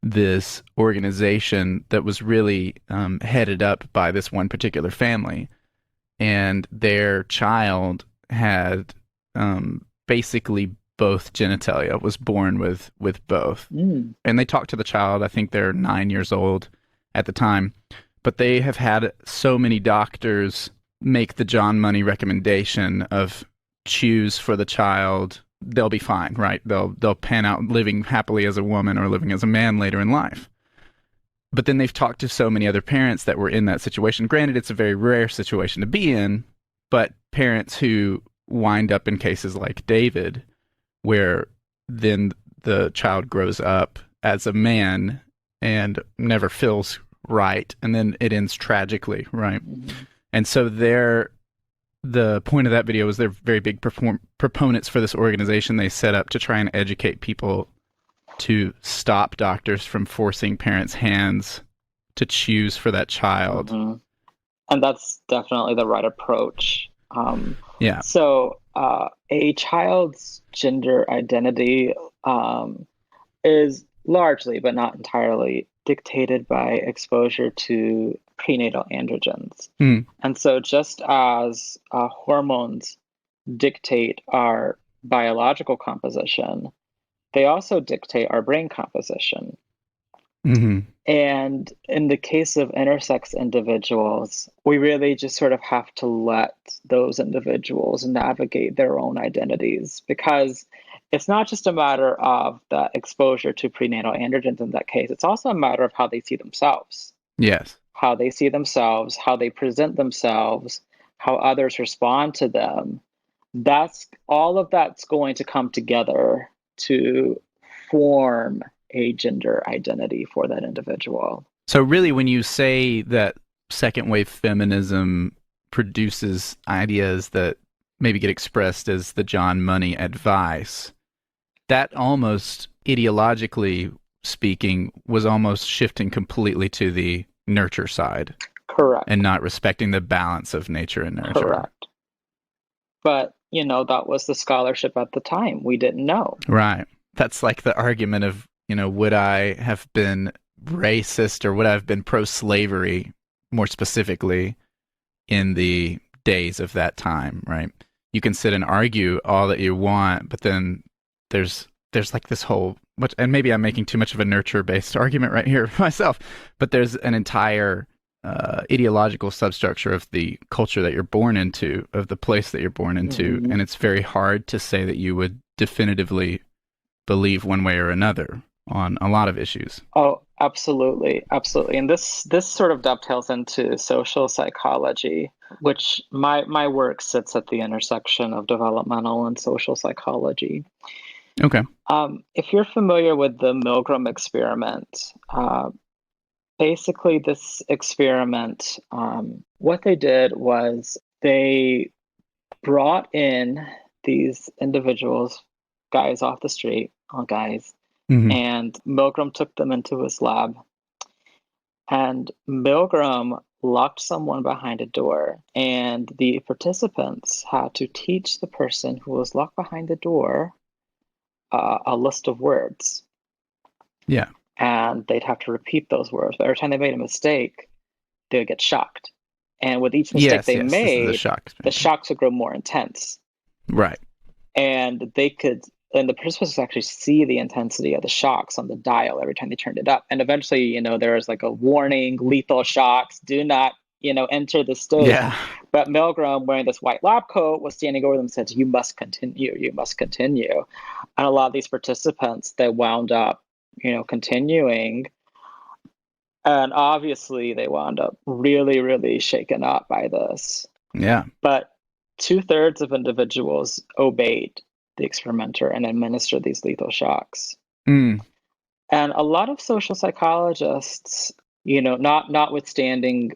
Speaker 1: this organization that was really headed up by this one particular family. And their child had basically both genitalia, was born with both. And they talked to the child. I think they're 9 years old at the time. But they have had so many doctors make the John Money recommendation of choose for the child. They'll be fine, right? They'll pan out living happily as a woman or living as a man later in life. But then they've talked to so many other parents that were in that situation. Granted, it's a very rare situation to be in, but parents who wind up in cases like David, where then the child grows up as a man and never feels right, and then it ends tragically, right? And so the point of that video was they're very big proponents for this organization they set up to try and educate people to stop doctors from forcing parents' hands to choose for that child.
Speaker 4: And that's definitely the right approach.
Speaker 1: Yeah.
Speaker 4: So a child's gender identity is largely, but not entirely, dictated by exposure to prenatal androgens. And so just as hormones dictate our biological composition, they also dictate our brain composition. And in the case of intersex individuals, we really just sort of have to let those individuals navigate their own identities, because it's not just a matter of the exposure to prenatal androgens in that case. It's also a matter of how they see themselves.
Speaker 1: Yes.
Speaker 4: How they see themselves, how they present themselves, how others respond to them. All of that's going to come together to form a gender identity for that individual.
Speaker 1: So really, when you say that second wave feminism produces ideas that maybe get expressed as the John Money advice, that almost ideologically speaking was almost shifting completely to the nurture side.
Speaker 4: Correct.
Speaker 1: And not respecting the balance of nature and nurture.
Speaker 4: Correct. But, that was the scholarship at the time. We didn't know.
Speaker 1: Right. That's like the argument of, would I have been racist or would I have been pro-slavery, more specifically, in the days of that time, right? You can sit and argue all that you want, but then there's like this whole, and maybe I'm making too much of a nurture-based argument right here myself, but there's an entire ideological substructure of the culture that you're born into, of the place that you're born into, and it's very hard to say that you would definitively believe one way or another on a lot of issues.
Speaker 4: Oh, absolutely. Absolutely. And this sort of dovetails into social psychology, which my work sits at the intersection of developmental and social psychology.
Speaker 1: Okay.
Speaker 4: If you're familiar with the Milgram experiment, basically this experiment, what they did was they brought in these individuals, guys off the street, all guys, and Milgram took them into his lab. And Milgram locked someone behind a door, and the participants had to teach the person who was locked behind the door a list of words.
Speaker 1: Yeah.
Speaker 4: And they'd have to repeat those words. But every time they made a mistake, they would get shocked. And with each mistake they made, the shocks would grow more intense.
Speaker 1: Right.
Speaker 4: And the participants could actually see the intensity of the shocks on the dial every time they turned it up. And eventually, there was like a warning, lethal shocks, do not, enter the stage.
Speaker 1: Yeah.
Speaker 4: But Milgram, wearing this white lab coat, was standing over them and said, you must continue, you must continue. And a lot of these participants, they wound up, continuing. And obviously they wound up really, really shaken up by this.
Speaker 1: Yeah.
Speaker 4: But 2/3 of individuals obeyed the experimenter and administered these lethal shocks. And a lot of social psychologists, notwithstanding,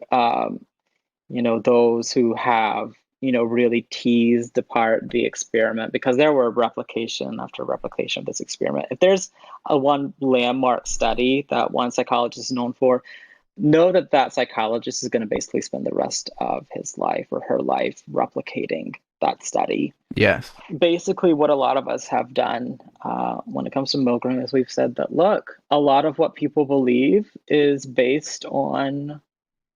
Speaker 4: those who have, really teased apart the experiment, because there were replication after replication of this experiment. If there's one landmark study that one psychologist is known for, know that psychologist is going to basically spend the rest of his life or her life replicating that study.
Speaker 1: Yes.
Speaker 4: Basically, what a lot of us have done when it comes to Milgram is we've said that, look, a lot of what people believe is based on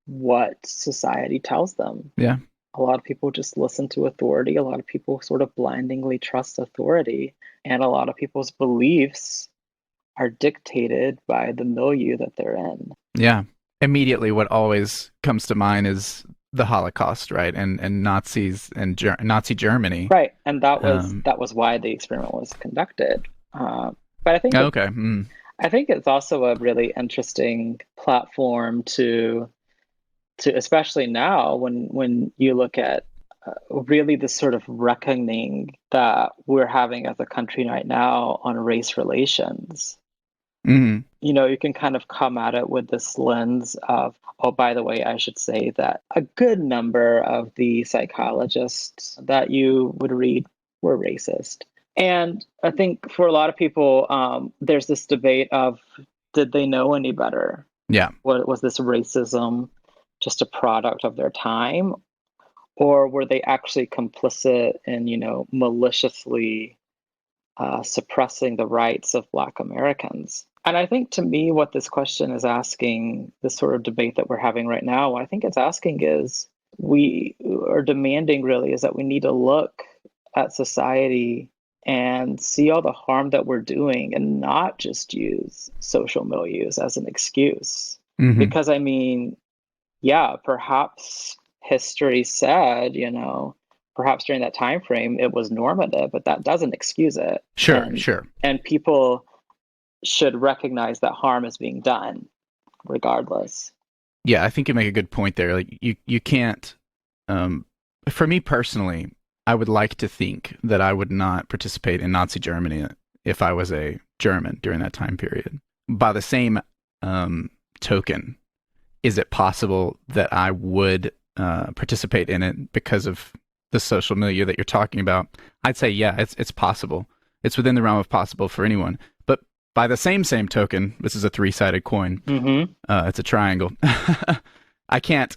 Speaker 4: what society tells them.
Speaker 1: Yeah.
Speaker 4: A lot of people just listen to authority. A lot of people sort of blindingly trust authority. And a lot of people's beliefs are dictated by the milieu that they're in.
Speaker 1: Yeah. Immediately, what always comes to mind is the Holocaust, right? And Nazis and Nazi Germany.
Speaker 4: Right. And that was why the experiment was conducted. But I think I think it's also a really interesting platform to especially now when you look at really the sort of reckoning that we're having as a country right now on race relations. You can kind of come at it with this lens of, oh, by the way, I should say that a good number of the psychologists that you would read were racist. And I think for a lot of people, there's this debate of, did they know any better?
Speaker 1: Yeah.
Speaker 4: Was this racism just a product of their time? Or were they actually complicit in, maliciously suppressing the rights of Black Americans? And I think, to me, what this question is asking, this sort of debate that we're having right now, what I think it's asking is, we are demanding really is that we need to look at society and see all the harm that we're doing and not just use social milieus as an excuse. Because, yeah, perhaps history said, perhaps during that time frame it was normative, but that doesn't excuse it.
Speaker 1: Sure.
Speaker 4: And people should recognize that harm is being done regardless.
Speaker 1: Yeah, I think you make a good point there. Like you can't, for me personally, I would like to think that I would not participate in Nazi Germany if I was a German during that time period. By the same token, is it possible that I would participate in it because of the social milieu that you're talking about? I'd say, yeah, it's possible. It's within the realm of possible for anyone. But by the same token, this is a three-sided coin. It's a triangle. I can't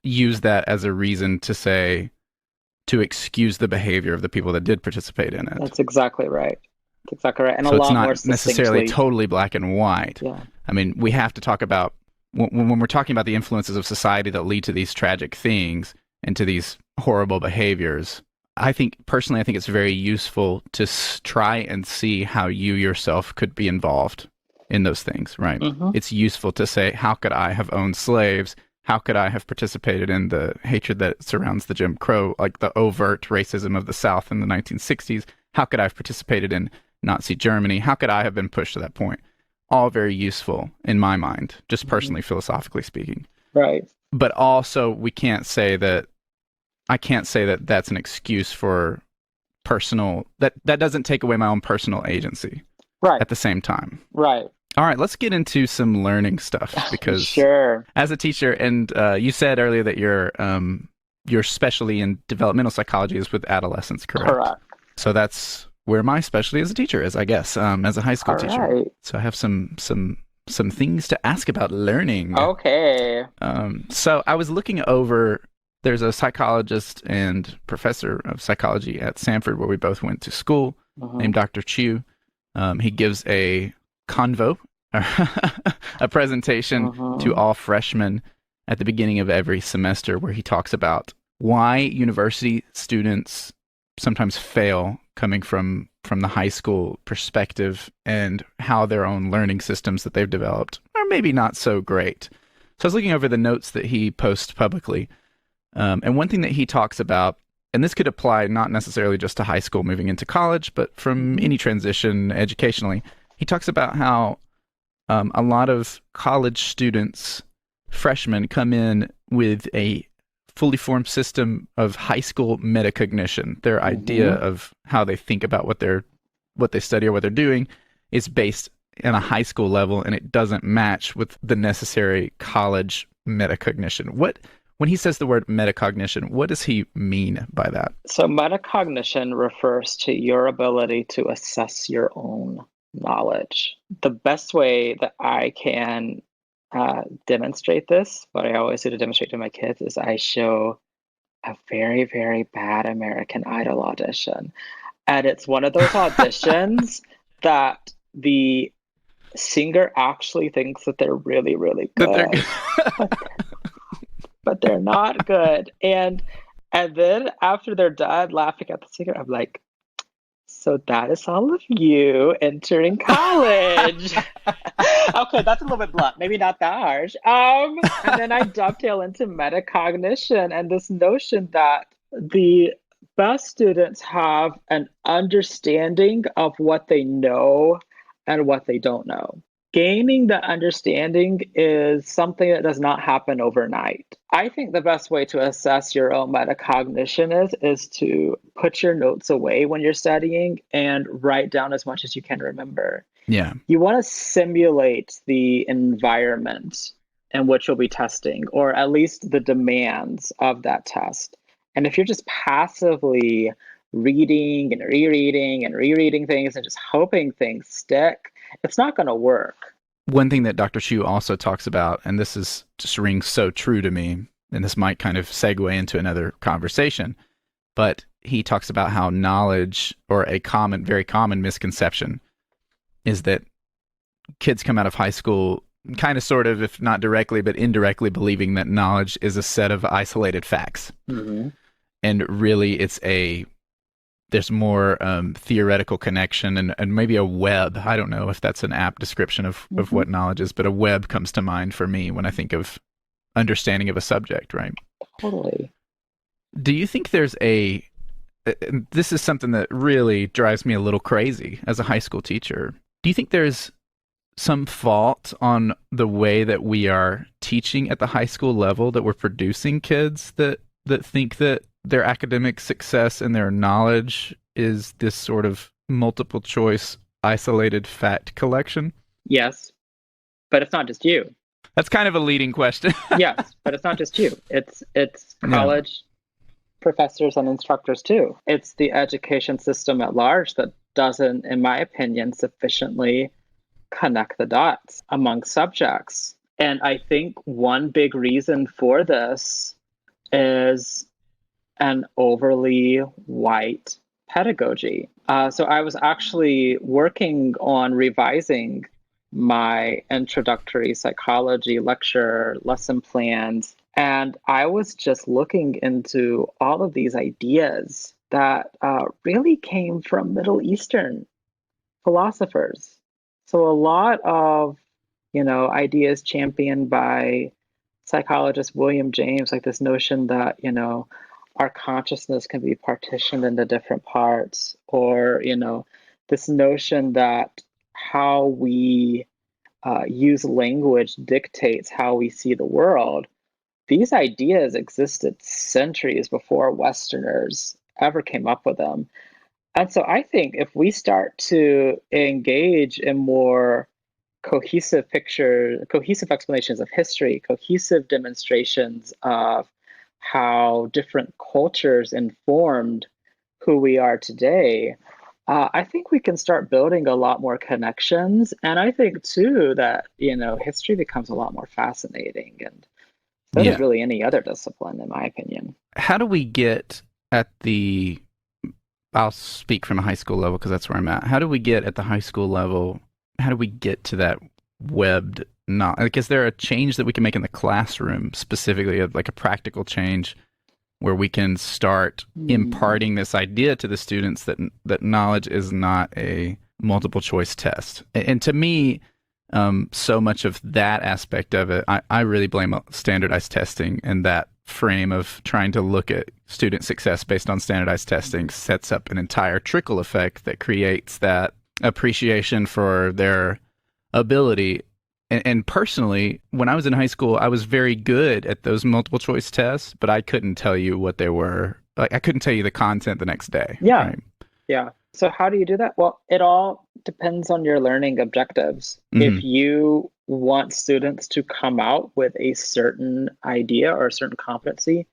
Speaker 1: use that as a reason to excuse the behavior of the people that did participate in it.
Speaker 4: That's exactly right. And
Speaker 1: so
Speaker 4: a lot more
Speaker 1: it's not necessarily totally black and white.
Speaker 4: Yeah.
Speaker 1: I mean, we have to talk about, when we're talking about the influences of society that lead to these tragic things and to these horrible behaviors, I think it's very useful to try and see how you yourself could be involved in those things, right? It's useful to say, how could I have owned slaves? how could I have participated in the hatred that surrounds the Jim Crow, like the overt racism of the South in the 1960s? How could I have participated in Nazi Germany? How could I have been pushed to that point? All very useful in my mind, just personally, philosophically speaking.
Speaker 4: Right.
Speaker 1: But also, I can't say that that's an excuse for personal, that doesn't take away my own personal agency.
Speaker 4: Right.
Speaker 1: At the same time.
Speaker 4: Right.
Speaker 1: All right, let's get into some learning stuff, because
Speaker 4: sure.
Speaker 1: As a teacher, and you said earlier that your specialty in developmental psychology is with adolescents, correct?
Speaker 4: Correct.
Speaker 1: So that's where my specialty as a teacher is, I guess, as a high school teacher.
Speaker 4: Right.
Speaker 1: So I have some things to ask about learning.
Speaker 4: Okay.
Speaker 1: So I was looking over. There's a psychologist and professor of psychology at Stanford, where we both went to school, named Dr. Chu. He gives a convo, a presentation to all freshmen at the beginning of every semester, where he talks about why university students sometimes fail coming from the high school perspective, and how their own learning systems that they've developed are maybe not so great. So I was looking over the notes that he posts publicly, and one thing that he talks about, and this could apply not necessarily just to high school moving into college, but from any transition educationally, he talks about how a lot of college students, freshmen, come in with a fully formed system of high school metacognition. Their idea of how they think about what they study or what they're doing is based on a high school level, and it doesn't match with the necessary college metacognition. When he says the word metacognition, what does he mean by that?
Speaker 4: So metacognition refers to your ability to assess your own knowledge. The best way that I can demonstrate this, what I always do to demonstrate to my kids, is I show a very, very bad American Idol audition. And it's one of those auditions that the singer actually thinks that they're really, really good. But they're not good. And then after they're done laughing at the singer, I'm like, so that is all of you entering college. Okay, that's a little bit blunt. Maybe not that harsh. And then I dovetail into metacognition and this notion that the best students have an understanding of what they know and what they don't know. Gaining the understanding is something that does not happen overnight. I think the best way to assess your own metacognition is to put your notes away when you're studying and write down as much as you can remember.
Speaker 1: Yeah.
Speaker 4: You want to simulate the environment in which you'll be testing, or at least the demands of that test. And if you're just passively reading and rereading things and just hoping things stick, it's not going to work.
Speaker 1: One thing that Dr. Chu also talks about, and this is just rings so true to me, and this might kind of segue into another conversation, but he talks about how knowledge, or a very common misconception, is that kids come out of high school kind of sort of, if not directly, but indirectly believing that knowledge is a set of isolated facts. And really there's more theoretical connection and maybe a web. I don't know if that's an apt description of what knowledge is, but a web comes to mind for me when I think of understanding of a subject, right?
Speaker 4: Totally.
Speaker 1: Do you think there's this is something that really drives me a little crazy as a high school teacher. Do you think there's some fault on the way that we are teaching at the high school level, that we're producing kids that think that their academic success and their knowledge is this sort of multiple choice, isolated fact collection?
Speaker 4: Yes, but it's not just you.
Speaker 1: That's kind of a leading question.
Speaker 4: Yes, but it's not just you. It's college professors and instructors too. It's the education system at large that doesn't, in my opinion, sufficiently connect the dots among subjects. And I think one big reason for this is an overly white pedagogy. So I was actually working on revising my introductory psychology lecture lesson plans, and I was just looking into all of these ideas that really came from Middle Eastern philosophers. So a lot of, ideas championed by psychologist William James, like this notion that, our consciousness can be partitioned into different parts, or, this notion that how we use language dictates how we see the world. These ideas existed centuries before Westerners ever came up with them. And so I think if we start to engage in more cohesive explanations of history, cohesive demonstrations of how different cultures informed who we are today, I think we can start building a lot more connections. And I think too that, history becomes a lot more fascinating, and so does really any other discipline, in my opinion.
Speaker 1: How do we get at I'll speak from a high school level because that's where I'm at. How do we get at the high school level? How do we get to that webbed knowledge? Like, is there a change that we can make in the classroom, specifically like a practical change where we can start imparting this idea to the students that knowledge is not a multiple choice test? And to me, so much of that aspect of it, I really blame standardized testing, and that frame of trying to look at student success based on standardized testing sets up an entire trickle effect that creates that appreciation for their ability. And personally, when I was in high school, I was very good at those multiple choice tests, but I couldn't tell you what they were. Like, I couldn't tell you the content the next day.
Speaker 4: Yeah.
Speaker 1: Right?
Speaker 4: Yeah. So how do you do that? Well, it all depends on your learning objectives. If you want students to come out with a certain idea or a certain competency,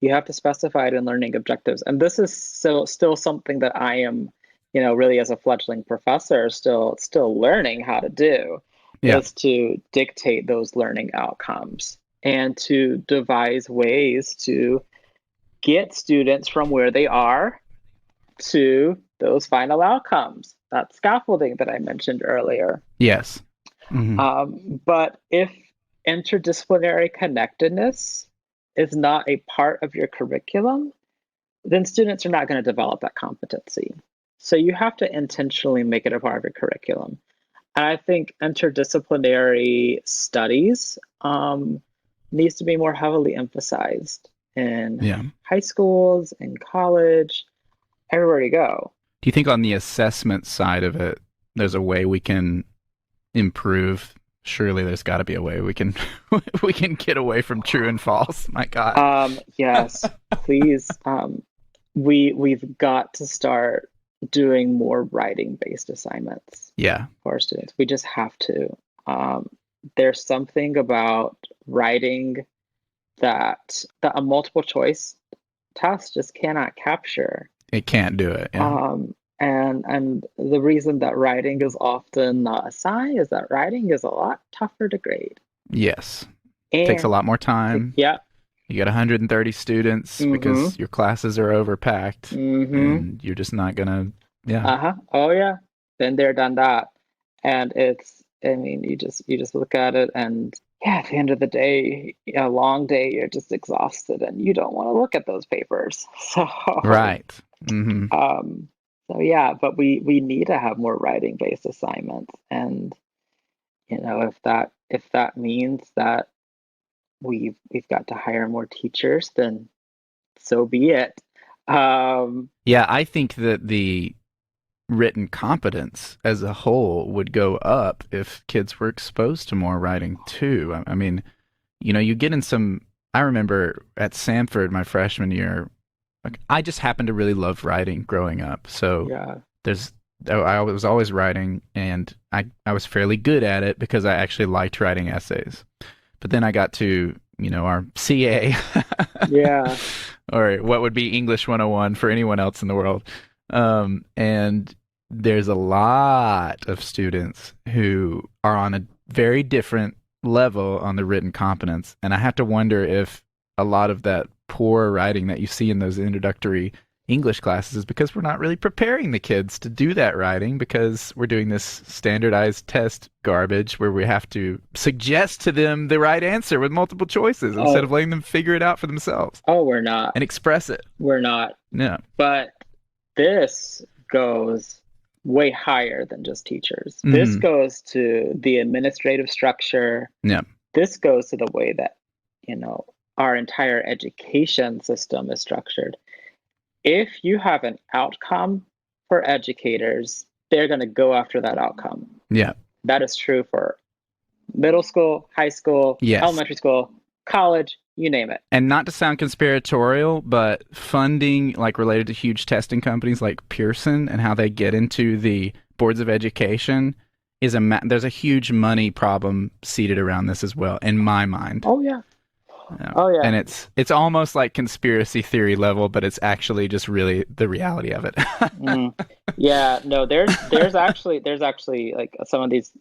Speaker 4: you have to specify it in learning objectives. And this is still something that I am, really as a fledgling professor, still learning how to do, is to dictate those learning outcomes and to devise ways to get students from where they are to those final outcomes, that scaffolding that I mentioned earlier.
Speaker 1: Yes.
Speaker 4: But if interdisciplinary connectedness is not a part of your curriculum, then students are not going to develop that competency. So you have to intentionally make it a part of your curriculum. And I think interdisciplinary studies needs to be more heavily emphasized in high schools, in college, everywhere you go.
Speaker 1: Do you think on the assessment side of it, there's a way we can improve? Surely there's got to be a way we can get away from true and false. My God.
Speaker 4: Yes, please. We've got to start doing more writing-based assignments.
Speaker 1: Yeah.
Speaker 4: For our students, we just have to. There's something about writing that a multiple choice test just cannot capture.
Speaker 1: It can't do it. Yeah.
Speaker 4: And the reason that writing is often not assigned is that writing is a lot tougher to grade.
Speaker 1: Yes. It takes a lot more time.
Speaker 4: Yeah.
Speaker 1: You got 130 students because your classes are overpacked, and you're just not gonna. Yeah.
Speaker 4: Oh yeah. Been there, done that. And you just look at it, and at the end of the day, a long day, you're just exhausted, and you don't want to look at those papers. So
Speaker 1: right.
Speaker 4: So yeah, but we need to have more writing-based assignments, and if that means that we've got to hire more teachers, then so be it.
Speaker 1: Yeah, I think that the written competence as a whole would go up if kids were exposed to more writing too. I mean, you get in some. I remember at Samford my freshman year. Like, I just happened to really love writing growing up. So I was always writing, and I was fairly good at it because I actually liked writing essays. But then I got to, our CA.
Speaker 4: Yeah.
Speaker 1: Or what would be English 101 for anyone else in the world. And there's a lot of students who are on a very different level on the written competence. And I have to wonder if a lot of that poor writing that you see in those introductory English classes is because we're not really preparing the kids to do that writing, because we're doing this standardized test garbage where we have to suggest to them the right answer with multiple choices instead of letting them figure it out for themselves.
Speaker 4: Oh, we're not.
Speaker 1: And express it.
Speaker 4: We're not.
Speaker 1: No.
Speaker 4: But this goes way higher than just teachers. This goes to the administrative structure.
Speaker 1: Yeah.
Speaker 4: This goes to the way that our entire education system is structured. If you have an outcome for educators, they're going to go after that outcome.
Speaker 1: Yeah.
Speaker 4: That is true for middle school, high school, elementary school, college, you name it.
Speaker 1: And not to sound conspiratorial, but funding like related to huge testing companies like Pearson and how they get into the boards of education is there's a huge money problem seated around this as well, in my mind.
Speaker 4: Oh yeah. Oh yeah.
Speaker 1: And it's almost like conspiracy theory level, but it's actually just really the reality of it.
Speaker 4: Yeah, no, there's actually like some things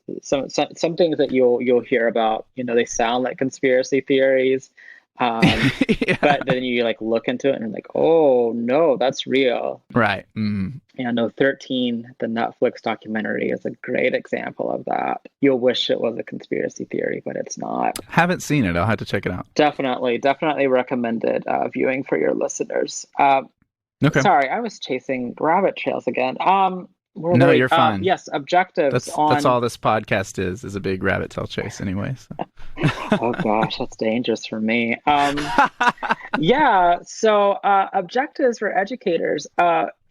Speaker 4: that you'll hear about, they sound like conspiracy theories. But then you like look into it and like, oh no, that's real.
Speaker 1: Right.
Speaker 4: 13, the Netflix documentary, is a great example of that. You'll wish it was a conspiracy theory, but it's not.
Speaker 1: Haven't seen it. I'll have to check it out. Definitely
Speaker 4: Recommended viewing for your listeners.
Speaker 1: Okay.
Speaker 4: Sorry, I was chasing rabbit trails again.
Speaker 1: No, you're fine.
Speaker 4: Yes, objectives.
Speaker 1: That's all this podcast is a big rabbit tail chase anyway. So.
Speaker 4: Oh gosh, that's dangerous for me. Yeah, so objectives for educators.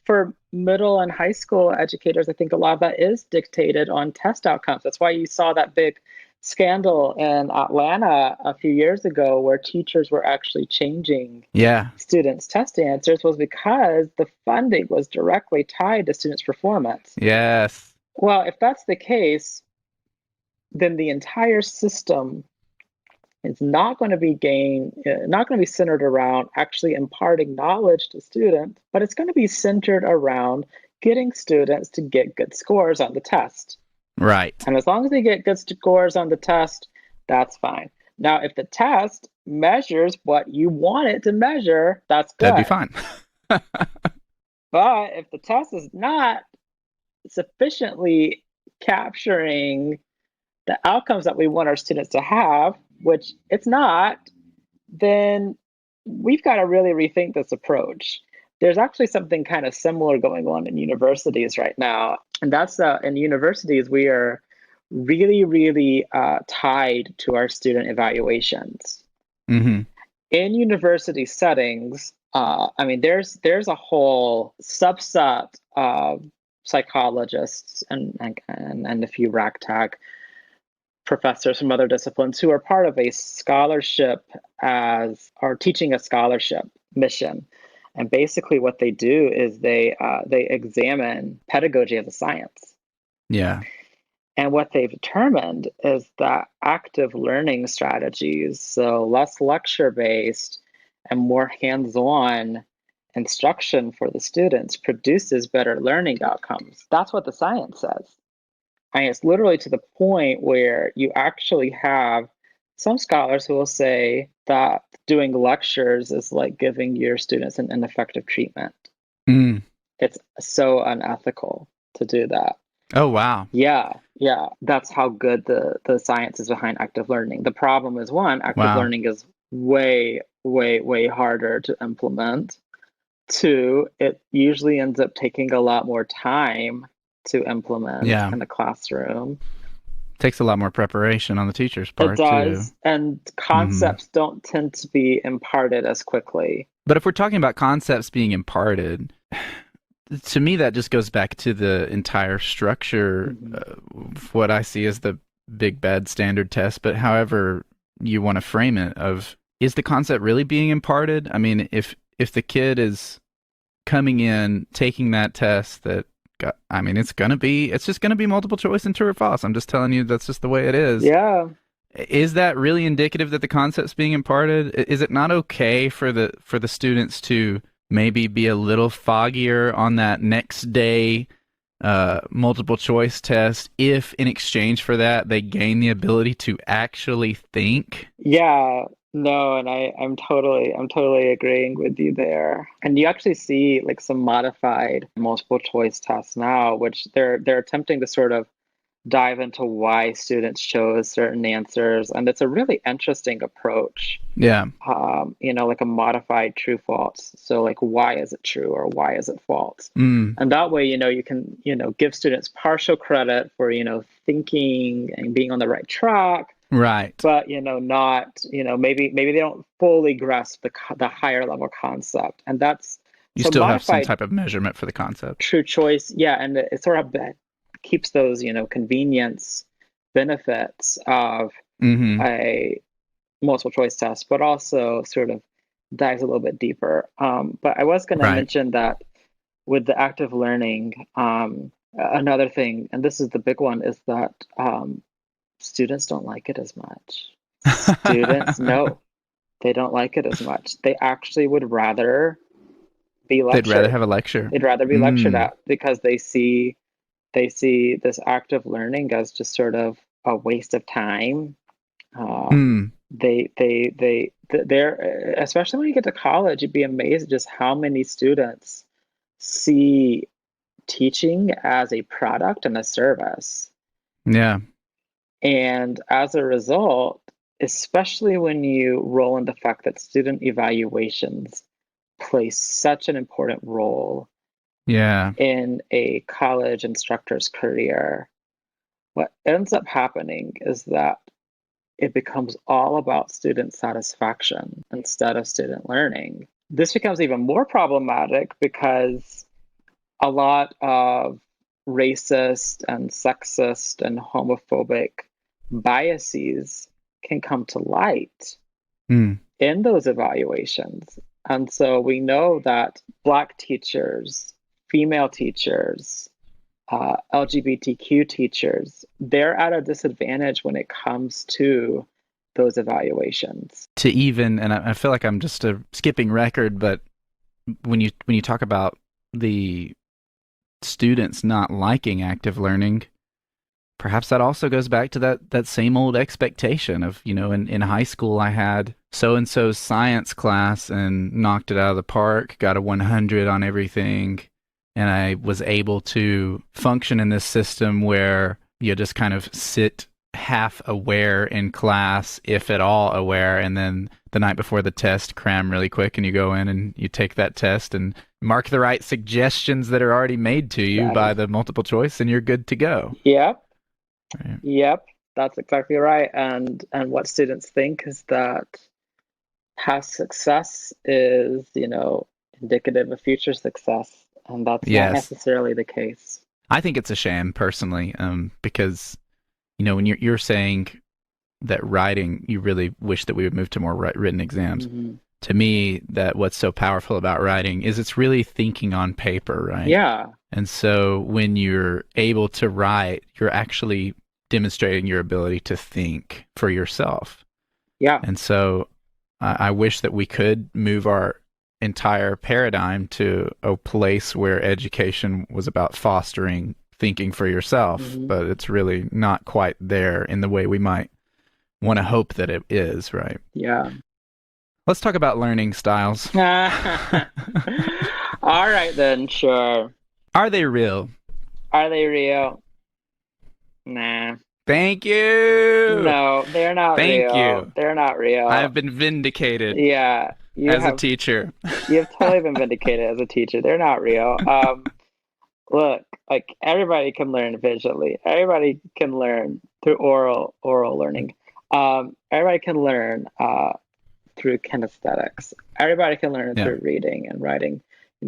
Speaker 4: For middle and high school educators, I think a lot of that is dictated on test outcomes. That's why you saw that big scandal in Atlanta a few years ago where teachers were actually changing students' test answers, was because the funding was directly tied to students' performance.
Speaker 1: Yes.
Speaker 4: Well, if that's the case, then the entire system is not going to be centered around actually imparting knowledge to students, but it's going to be centered around getting students to get good scores on the test.
Speaker 1: Right.
Speaker 4: And as long as they get good scores on the test, that's fine. Now, if the test measures what you want it to measure, that's good.
Speaker 1: That'd be fine.
Speaker 4: But if the test is not sufficiently capturing the outcomes that we want our students to have, which it's not, then we've got to really rethink this approach. There's actually something kind of similar going on in universities right now. And that's in universities, we are really, really tied to our student evaluations.
Speaker 1: Mm-hmm.
Speaker 4: In university settings, there's a whole subset of psychologists and a few ragtag professors from other disciplines who are part of a scholarship or teaching a scholarship mission. And basically what they do is they examine pedagogy as a science.
Speaker 1: Yeah.
Speaker 4: And what they've determined is that active learning strategies, so less lecture-based and more hands-on instruction for the students, produces better learning outcomes. That's what the science says. And it's literally to the point where you actually have some scholars who will say that doing lectures is like giving your students an ineffective treatment. It's so unethical to do that.
Speaker 1: Oh, wow.
Speaker 4: Yeah. That's how good the science is behind active learning. The problem is, one, active learning is way, way, way harder to implement. Two, it usually ends up taking a lot more time to implement in the classroom.
Speaker 1: Takes a lot more preparation on the teacher's part.
Speaker 4: It does.
Speaker 1: Too.
Speaker 4: And concepts don't tend to be imparted as quickly.
Speaker 1: But if we're talking about concepts being imparted, to me that just goes back to the entire structure of what I see as the big bad standard test. But however you want to frame it, is the concept really being imparted? I mean, if the kid is coming in, taking that test it's just going to be multiple choice and true or false. I'm just telling you, that's just the way it is.
Speaker 4: Yeah.
Speaker 1: Is that really indicative that the concept's being imparted? Is it not okay for the students to maybe be a little foggier on that next day multiple choice test if in exchange for that they gain the ability to actually think?
Speaker 4: Yeah. No, and I'm totally agreeing with you there. And you actually see like some modified multiple choice tests now, which they're attempting to sort of dive into why students chose certain answers, and it's a really interesting approach.
Speaker 1: Yeah.
Speaker 4: Like a modified true false. So like, why is it true or why is it false? And that way, you can give students partial credit for thinking and being on the right track.
Speaker 1: Right.
Speaker 4: but not, maybe they don't fully grasp the higher level concept. And that's
Speaker 1: You
Speaker 4: so
Speaker 1: still have some
Speaker 4: modified
Speaker 1: type of measurement for the concept.
Speaker 4: true choice. Yeah, and it sort of keeps those, convenience benefits of
Speaker 1: Mm-hmm.
Speaker 4: a multiple choice test, but also sort of dives a little bit deeper. But I was going to
Speaker 1: Right.
Speaker 4: mention that with the active learning, another thing, and this is the big one, is that students don't like it as much. Students, no, they don't like it as much. They actually would rather be
Speaker 1: They'd rather
Speaker 4: lectured.
Speaker 1: have a lecture.
Speaker 4: They'd rather be lectured at, because they see this active learning as just sort of a waste of time.
Speaker 1: Mm.
Speaker 4: They're, especially when you get to college, you'd be amazed at just how many students see teaching as a product and a service.
Speaker 1: Yeah.
Speaker 4: And as a result, especially when you roll in the fact that student evaluations play such an important role
Speaker 1: Yeah.
Speaker 4: in a college instructor's career, what ends up happening is that it becomes all about student satisfaction instead of student learning. This becomes even more problematic because a lot of racist and sexist and homophobic biases can come to light
Speaker 1: Mm.
Speaker 4: in those evaluations. And so we know that Black teachers, female teachers, LGBTQ teachers, they're at a disadvantage when it comes to those evaluations.
Speaker 1: To even, and I feel like I'm just a skipping record, but when you talk about the students not liking active learning, perhaps that also goes back to that same old expectation of, in high school I had so-and-so's science class and knocked it out of the park, got a 100 on everything, and I was able to function in this system where you just kind of sit half aware in class, if at all aware, and then the night before the test, cram really quick, and you go in and you take that test and mark the right suggestions that are already made to you by the multiple choice, and you're good to go.
Speaker 4: Yep.
Speaker 1: Right.
Speaker 4: Yep. That's exactly right. And what students think is that past success is, indicative of future success. And that's not necessarily the case.
Speaker 1: I think it's a sham, personally, because, when you're saying that writing, you really wish that we would move to more written exams.
Speaker 4: Mm-hmm.
Speaker 1: To me, that what's so powerful about writing is it's really thinking on paper, right?
Speaker 4: Yeah.
Speaker 1: And so when you're able to write, you're actually demonstrating your ability to think for yourself.
Speaker 4: Yeah.
Speaker 1: And so I wish that we could move our entire paradigm to a place where education was about fostering thinking for yourself, but it's really not quite there in the way we might want to hope that it is, right?
Speaker 4: Yeah.
Speaker 1: Let's talk about learning styles.
Speaker 4: All right, then, sure.
Speaker 1: Are they real?
Speaker 4: Are they real? Nah.
Speaker 1: Thank you.
Speaker 4: No, they're not real.
Speaker 1: Thank you.
Speaker 4: They're not real.
Speaker 1: I have been vindicated.
Speaker 4: Yeah.
Speaker 1: A teacher.
Speaker 4: You've totally been vindicated as a teacher. They're not real. Look, like, everybody can learn visually. Everybody can learn through oral learning. Everybody can learn through kinesthetics. Everybody can learn through reading and writing,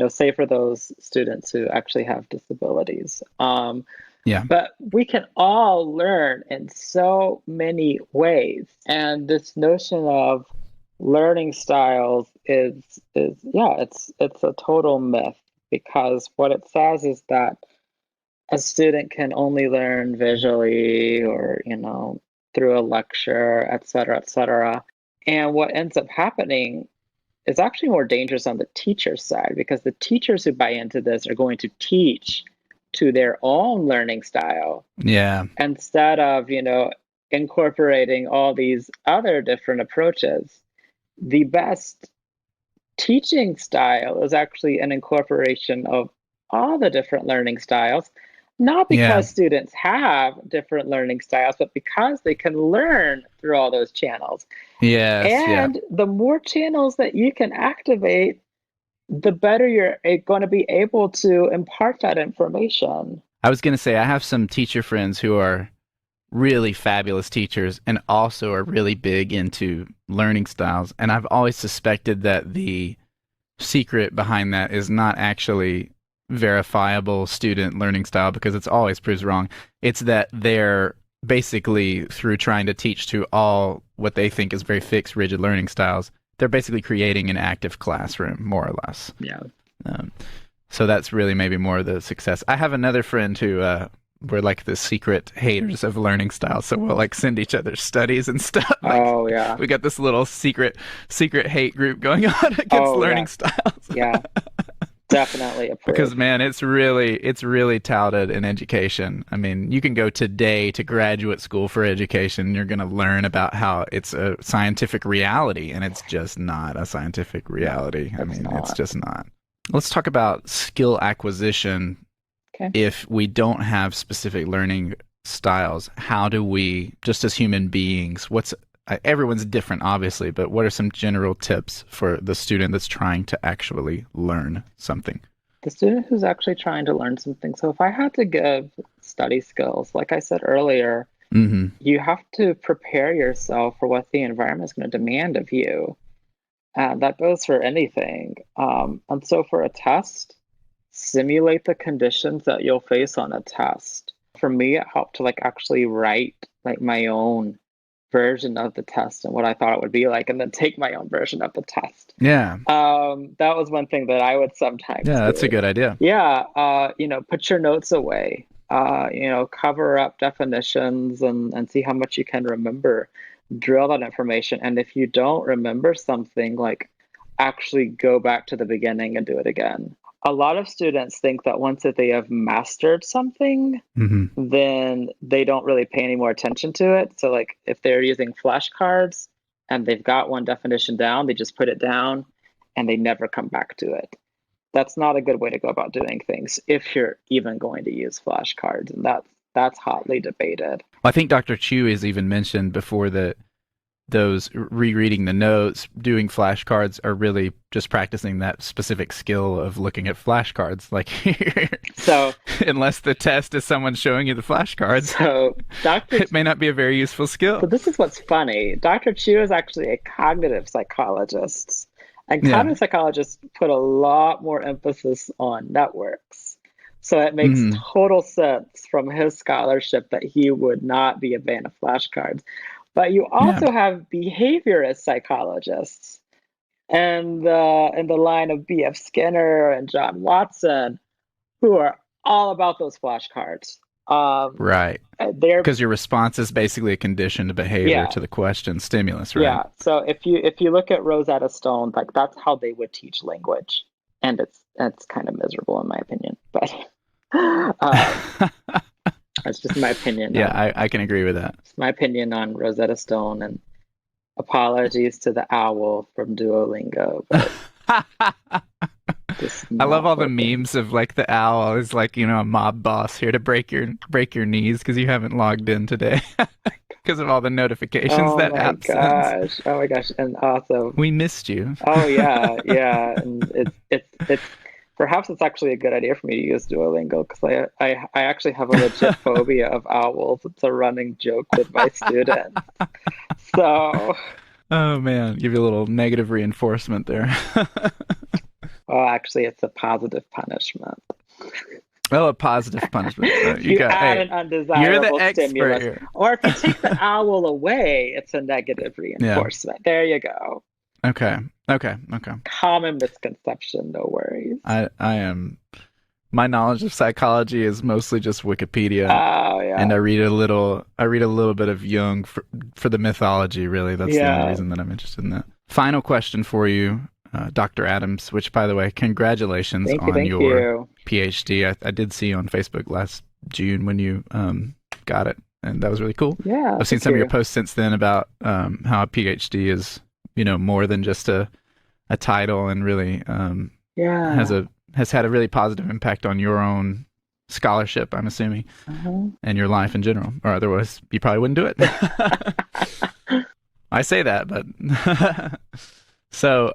Speaker 4: say for those students who actually have disabilities. But we can all learn in so many ways. And this notion of learning styles is it's a total myth, because what it says is that a student can only learn visually or, through a lecture, et cetera. And what ends up happening is actually more dangerous on the teacher's side, because the teachers who buy into this are going to teach to their own learning style.
Speaker 1: Yeah.
Speaker 4: Instead of, incorporating all these other different approaches. The best teaching style is actually an incorporation of all the different learning styles, not because students have different learning styles, but because they can learn through all those channels. And the more channels that you can activate, the better you're going to be able to impart that information.
Speaker 1: I was going to say, I have some teacher friends who are really fabulous teachers and also are really big into learning styles. And I've always suspected that the secret behind that is not actually verifiable student learning style, because it's always proves wrong. It's that they're basically, through trying to teach to all what they think is very fixed, rigid learning styles, they're basically creating an active classroom, more or less.
Speaker 4: Yeah.
Speaker 1: So that's really maybe more of the success. I have another friend who we're like the secret haters of learning styles, so we'll like send each other studies and stuff. Like,
Speaker 4: oh yeah.
Speaker 1: We got this little secret hate group going on against learning styles.
Speaker 4: Yeah. Definitely approved.
Speaker 1: Because man, it's really touted in education. I mean, you can go today to graduate school for education, and you're going to learn about how it's a scientific reality, and it's just not a scientific reality. It's just not. Let's talk about skill acquisition.
Speaker 4: Okay.
Speaker 1: If we don't have specific learning styles, how do we, just as human beings, everyone's different, obviously, but what are some general tips for the student that's trying to actually learn something?
Speaker 4: The student who's actually trying to learn something. So if I had to give study skills, like I said earlier, you have to prepare yourself for what the environment is going to demand of you. That goes for anything. And so for a test, simulate the conditions that you'll face on a test. For me, it helped to actually write my own version of the test and what I thought it would be like, and then take my own version of the test.
Speaker 1: Yeah.
Speaker 4: That was one thing that I would sometimes do.
Speaker 1: That's a good idea.
Speaker 4: Yeah. Put your notes away. Cover up definitions and see how much you can remember. Drill that information. And if you don't remember something, actually go back to the beginning and do it again. A lot of students think that once that they have mastered something, then they don't really pay any more attention to it. So if they're using flashcards and they've got one definition down, they just put it down and they never come back to it. That's not a good way to go about doing things if you're even going to use flashcards. And that's hotly debated.
Speaker 1: Well, I think Dr. Chu has even mentioned before that those rereading the notes, doing flashcards are really just practicing that specific skill of looking at flashcards. So unless the test is someone showing you the flashcards,
Speaker 4: so
Speaker 1: it may not be a very useful skill.
Speaker 4: So this is what's funny. Dr. Chu is actually a cognitive psychologist, and cognitive psychologists put a lot more emphasis on networks. So it makes total sense from his scholarship that he would not be a fan of flashcards. But you also have behaviorist psychologists, and in the line of B.F. Skinner and John Watson, who are all about those flashcards.
Speaker 1: Right. Because your response is basically a conditioned behavior to the question stimulus, right?
Speaker 4: Yeah. So if you look at Rosetta Stone, that's how they would teach language, and it's kind of miserable in my opinion, but. That's just my opinion.
Speaker 1: Yeah, I can agree with that.
Speaker 4: It's my opinion on Rosetta Stone, and apologies to the owl from Duolingo. But
Speaker 1: I love all the memes of the owl is a mob boss here to break your knees because you haven't logged in today because of all the notifications that app sends.
Speaker 4: Oh my gosh! And also,
Speaker 1: we missed you.
Speaker 4: Oh yeah, and it's. Perhaps it's actually a good idea for me to use Duolingo because I actually have a legit phobia of owls. It's a running joke with my students. So.
Speaker 1: Oh man, give you a little negative reinforcement there.
Speaker 4: Well, actually, it's a positive punishment.
Speaker 1: Oh, a positive punishment.
Speaker 4: You add an undesirable
Speaker 1: you're the expert
Speaker 4: stimulus.
Speaker 1: Here.
Speaker 4: Or if you take the owl away, it's a negative reinforcement. Yeah. There you go.
Speaker 1: Okay.
Speaker 4: Common misconception, no worries.
Speaker 1: I am. My knowledge of psychology is mostly just Wikipedia.
Speaker 4: Oh yeah.
Speaker 1: And I read a little bit of Jung for the mythology. Really, that's the only reason that I'm interested in that. Final question for you, Dr. Adams. Which, by the way, congratulations on your PhD. I did see you on Facebook last June when you got it, and that was really cool.
Speaker 4: Yeah.
Speaker 1: I've seen some of your posts since then about how a PhD is, more than just a title, and really has had a really positive impact on your own scholarship, I'm assuming, and your life in general, or otherwise you probably wouldn't do it. I say that, but so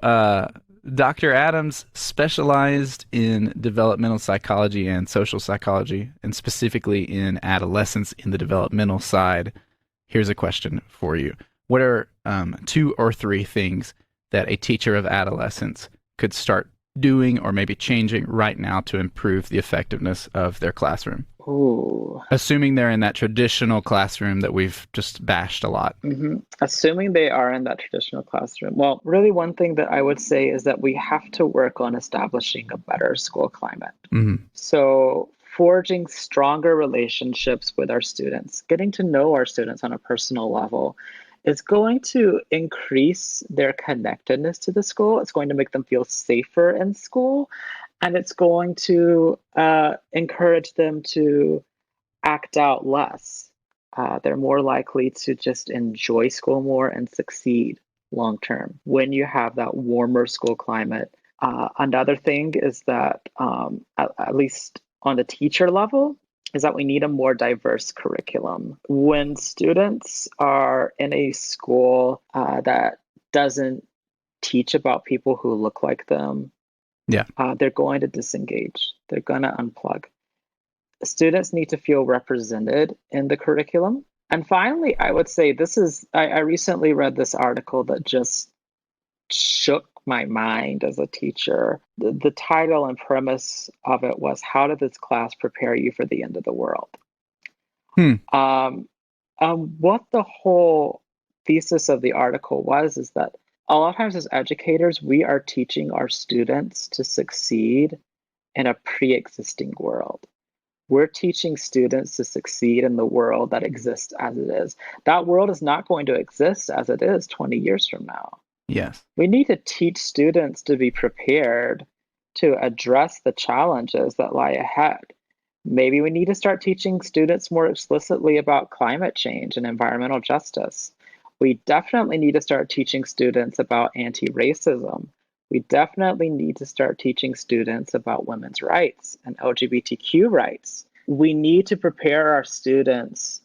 Speaker 1: Dr. Adams specialized in developmental psychology and social psychology, and specifically in adolescence in the developmental side. Here's a question for you. What are 2 or 3 things that a teacher of adolescence could start doing or maybe changing right now to improve the effectiveness of their classroom?
Speaker 4: Ooh.
Speaker 1: Assuming they're in that traditional classroom that we've just bashed a lot.
Speaker 4: Mm-hmm. Assuming they are in that traditional classroom. Well, really one thing that I would say is that we have to work on establishing a better school climate.
Speaker 1: Mm-hmm.
Speaker 4: So forging stronger relationships with our students, getting to know our students on a personal level, is going to increase their connectedness to the school. It's going to make them feel safer in school. And it's going to encourage them to act out less. They're more likely to just enjoy school more and succeed long term when you have that warmer school climate. Another thing is that, at least on the teacher level, is that we need a more diverse curriculum. When students are in a school that doesn't teach about people who look like them, they're going to disengage. They're going to unplug. Students need to feel represented in the curriculum. And finally, I would say I recently read this article that just shook my mind as a teacher. The title and premise of it was, "How did this class prepare you for the end of the world?" What the whole thesis of the article was is that a lot of times as educators, we are teaching our students to succeed in a pre-existing world. We're teaching students to succeed in the world that exists as it is. That world is not going to exist as it is 20 years from now.
Speaker 1: Yes.
Speaker 4: We need to teach students to be prepared to address the challenges that lie ahead. Maybe we need to start teaching students more explicitly about climate change and environmental justice. We definitely need to start teaching students about anti-racism. We definitely need to start teaching students about women's rights and LGBTQ rights. We need to prepare our students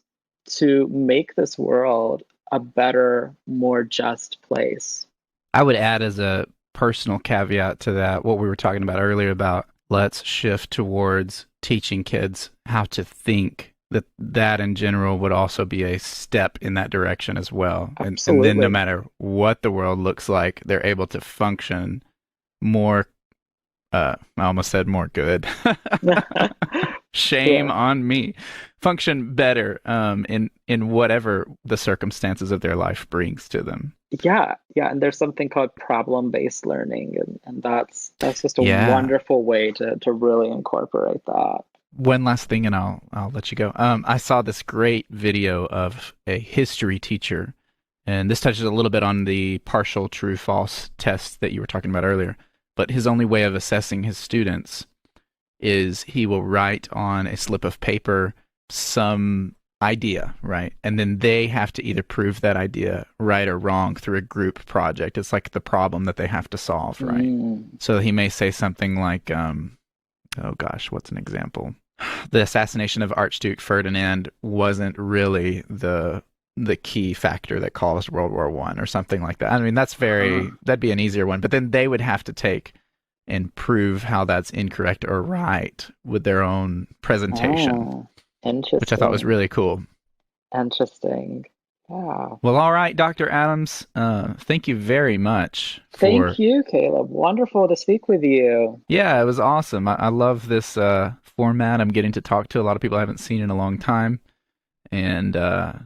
Speaker 4: to make this world a better, more just place.
Speaker 1: I would add as a personal caveat to that, what we were talking about earlier about let's shift towards teaching kids how to think, that in general would also be a step in that direction as well. And then no matter what the world looks like, they're able to function more, I almost said more good. Shame on me. Function better in whatever the circumstances of their life brings to them.
Speaker 4: Yeah. And there's something called problem-based learning, and that's just a wonderful way to really incorporate that.
Speaker 1: One last thing, and I'll let you go. I saw this great video of a history teacher, and this touches a little bit on the partial true-false test that you were talking about earlier. But his only way of assessing his students is he will write on a slip of paper some idea, right? And then they have to either prove that idea right or wrong through a group project. It's like the problem that they have to solve, right? So he may say something like, what's an example? The assassination of Archduke Ferdinand wasn't really the key factor that caused World War I or something like that. I mean, that'd be an easier one. But then they would have to take and prove how that's incorrect or right with their own presentation.
Speaker 4: Interesting.
Speaker 1: Which I thought was really cool.
Speaker 4: Interesting. Yeah.
Speaker 1: Well, all right, Dr. Adams, thank you very much.
Speaker 4: Thank you, Caleb. Wonderful to speak with you.
Speaker 1: Yeah, it was awesome. I love this format. I'm getting to talk to a lot of people I haven't seen in a long time and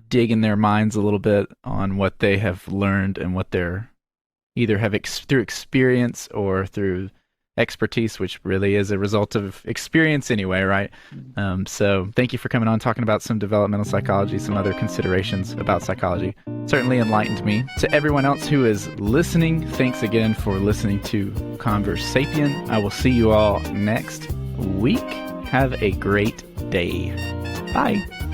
Speaker 1: dig in their minds a little bit on what they have learned and what they're either have through experience or through expertise, which really is a result of experience anyway, right? So thank you for coming on, talking about some developmental psychology, some other considerations about psychology. Certainly enlightened me. To everyone else who is listening, thanks again for listening to ConverSapien. I will see you all next week. Have a great day. Bye.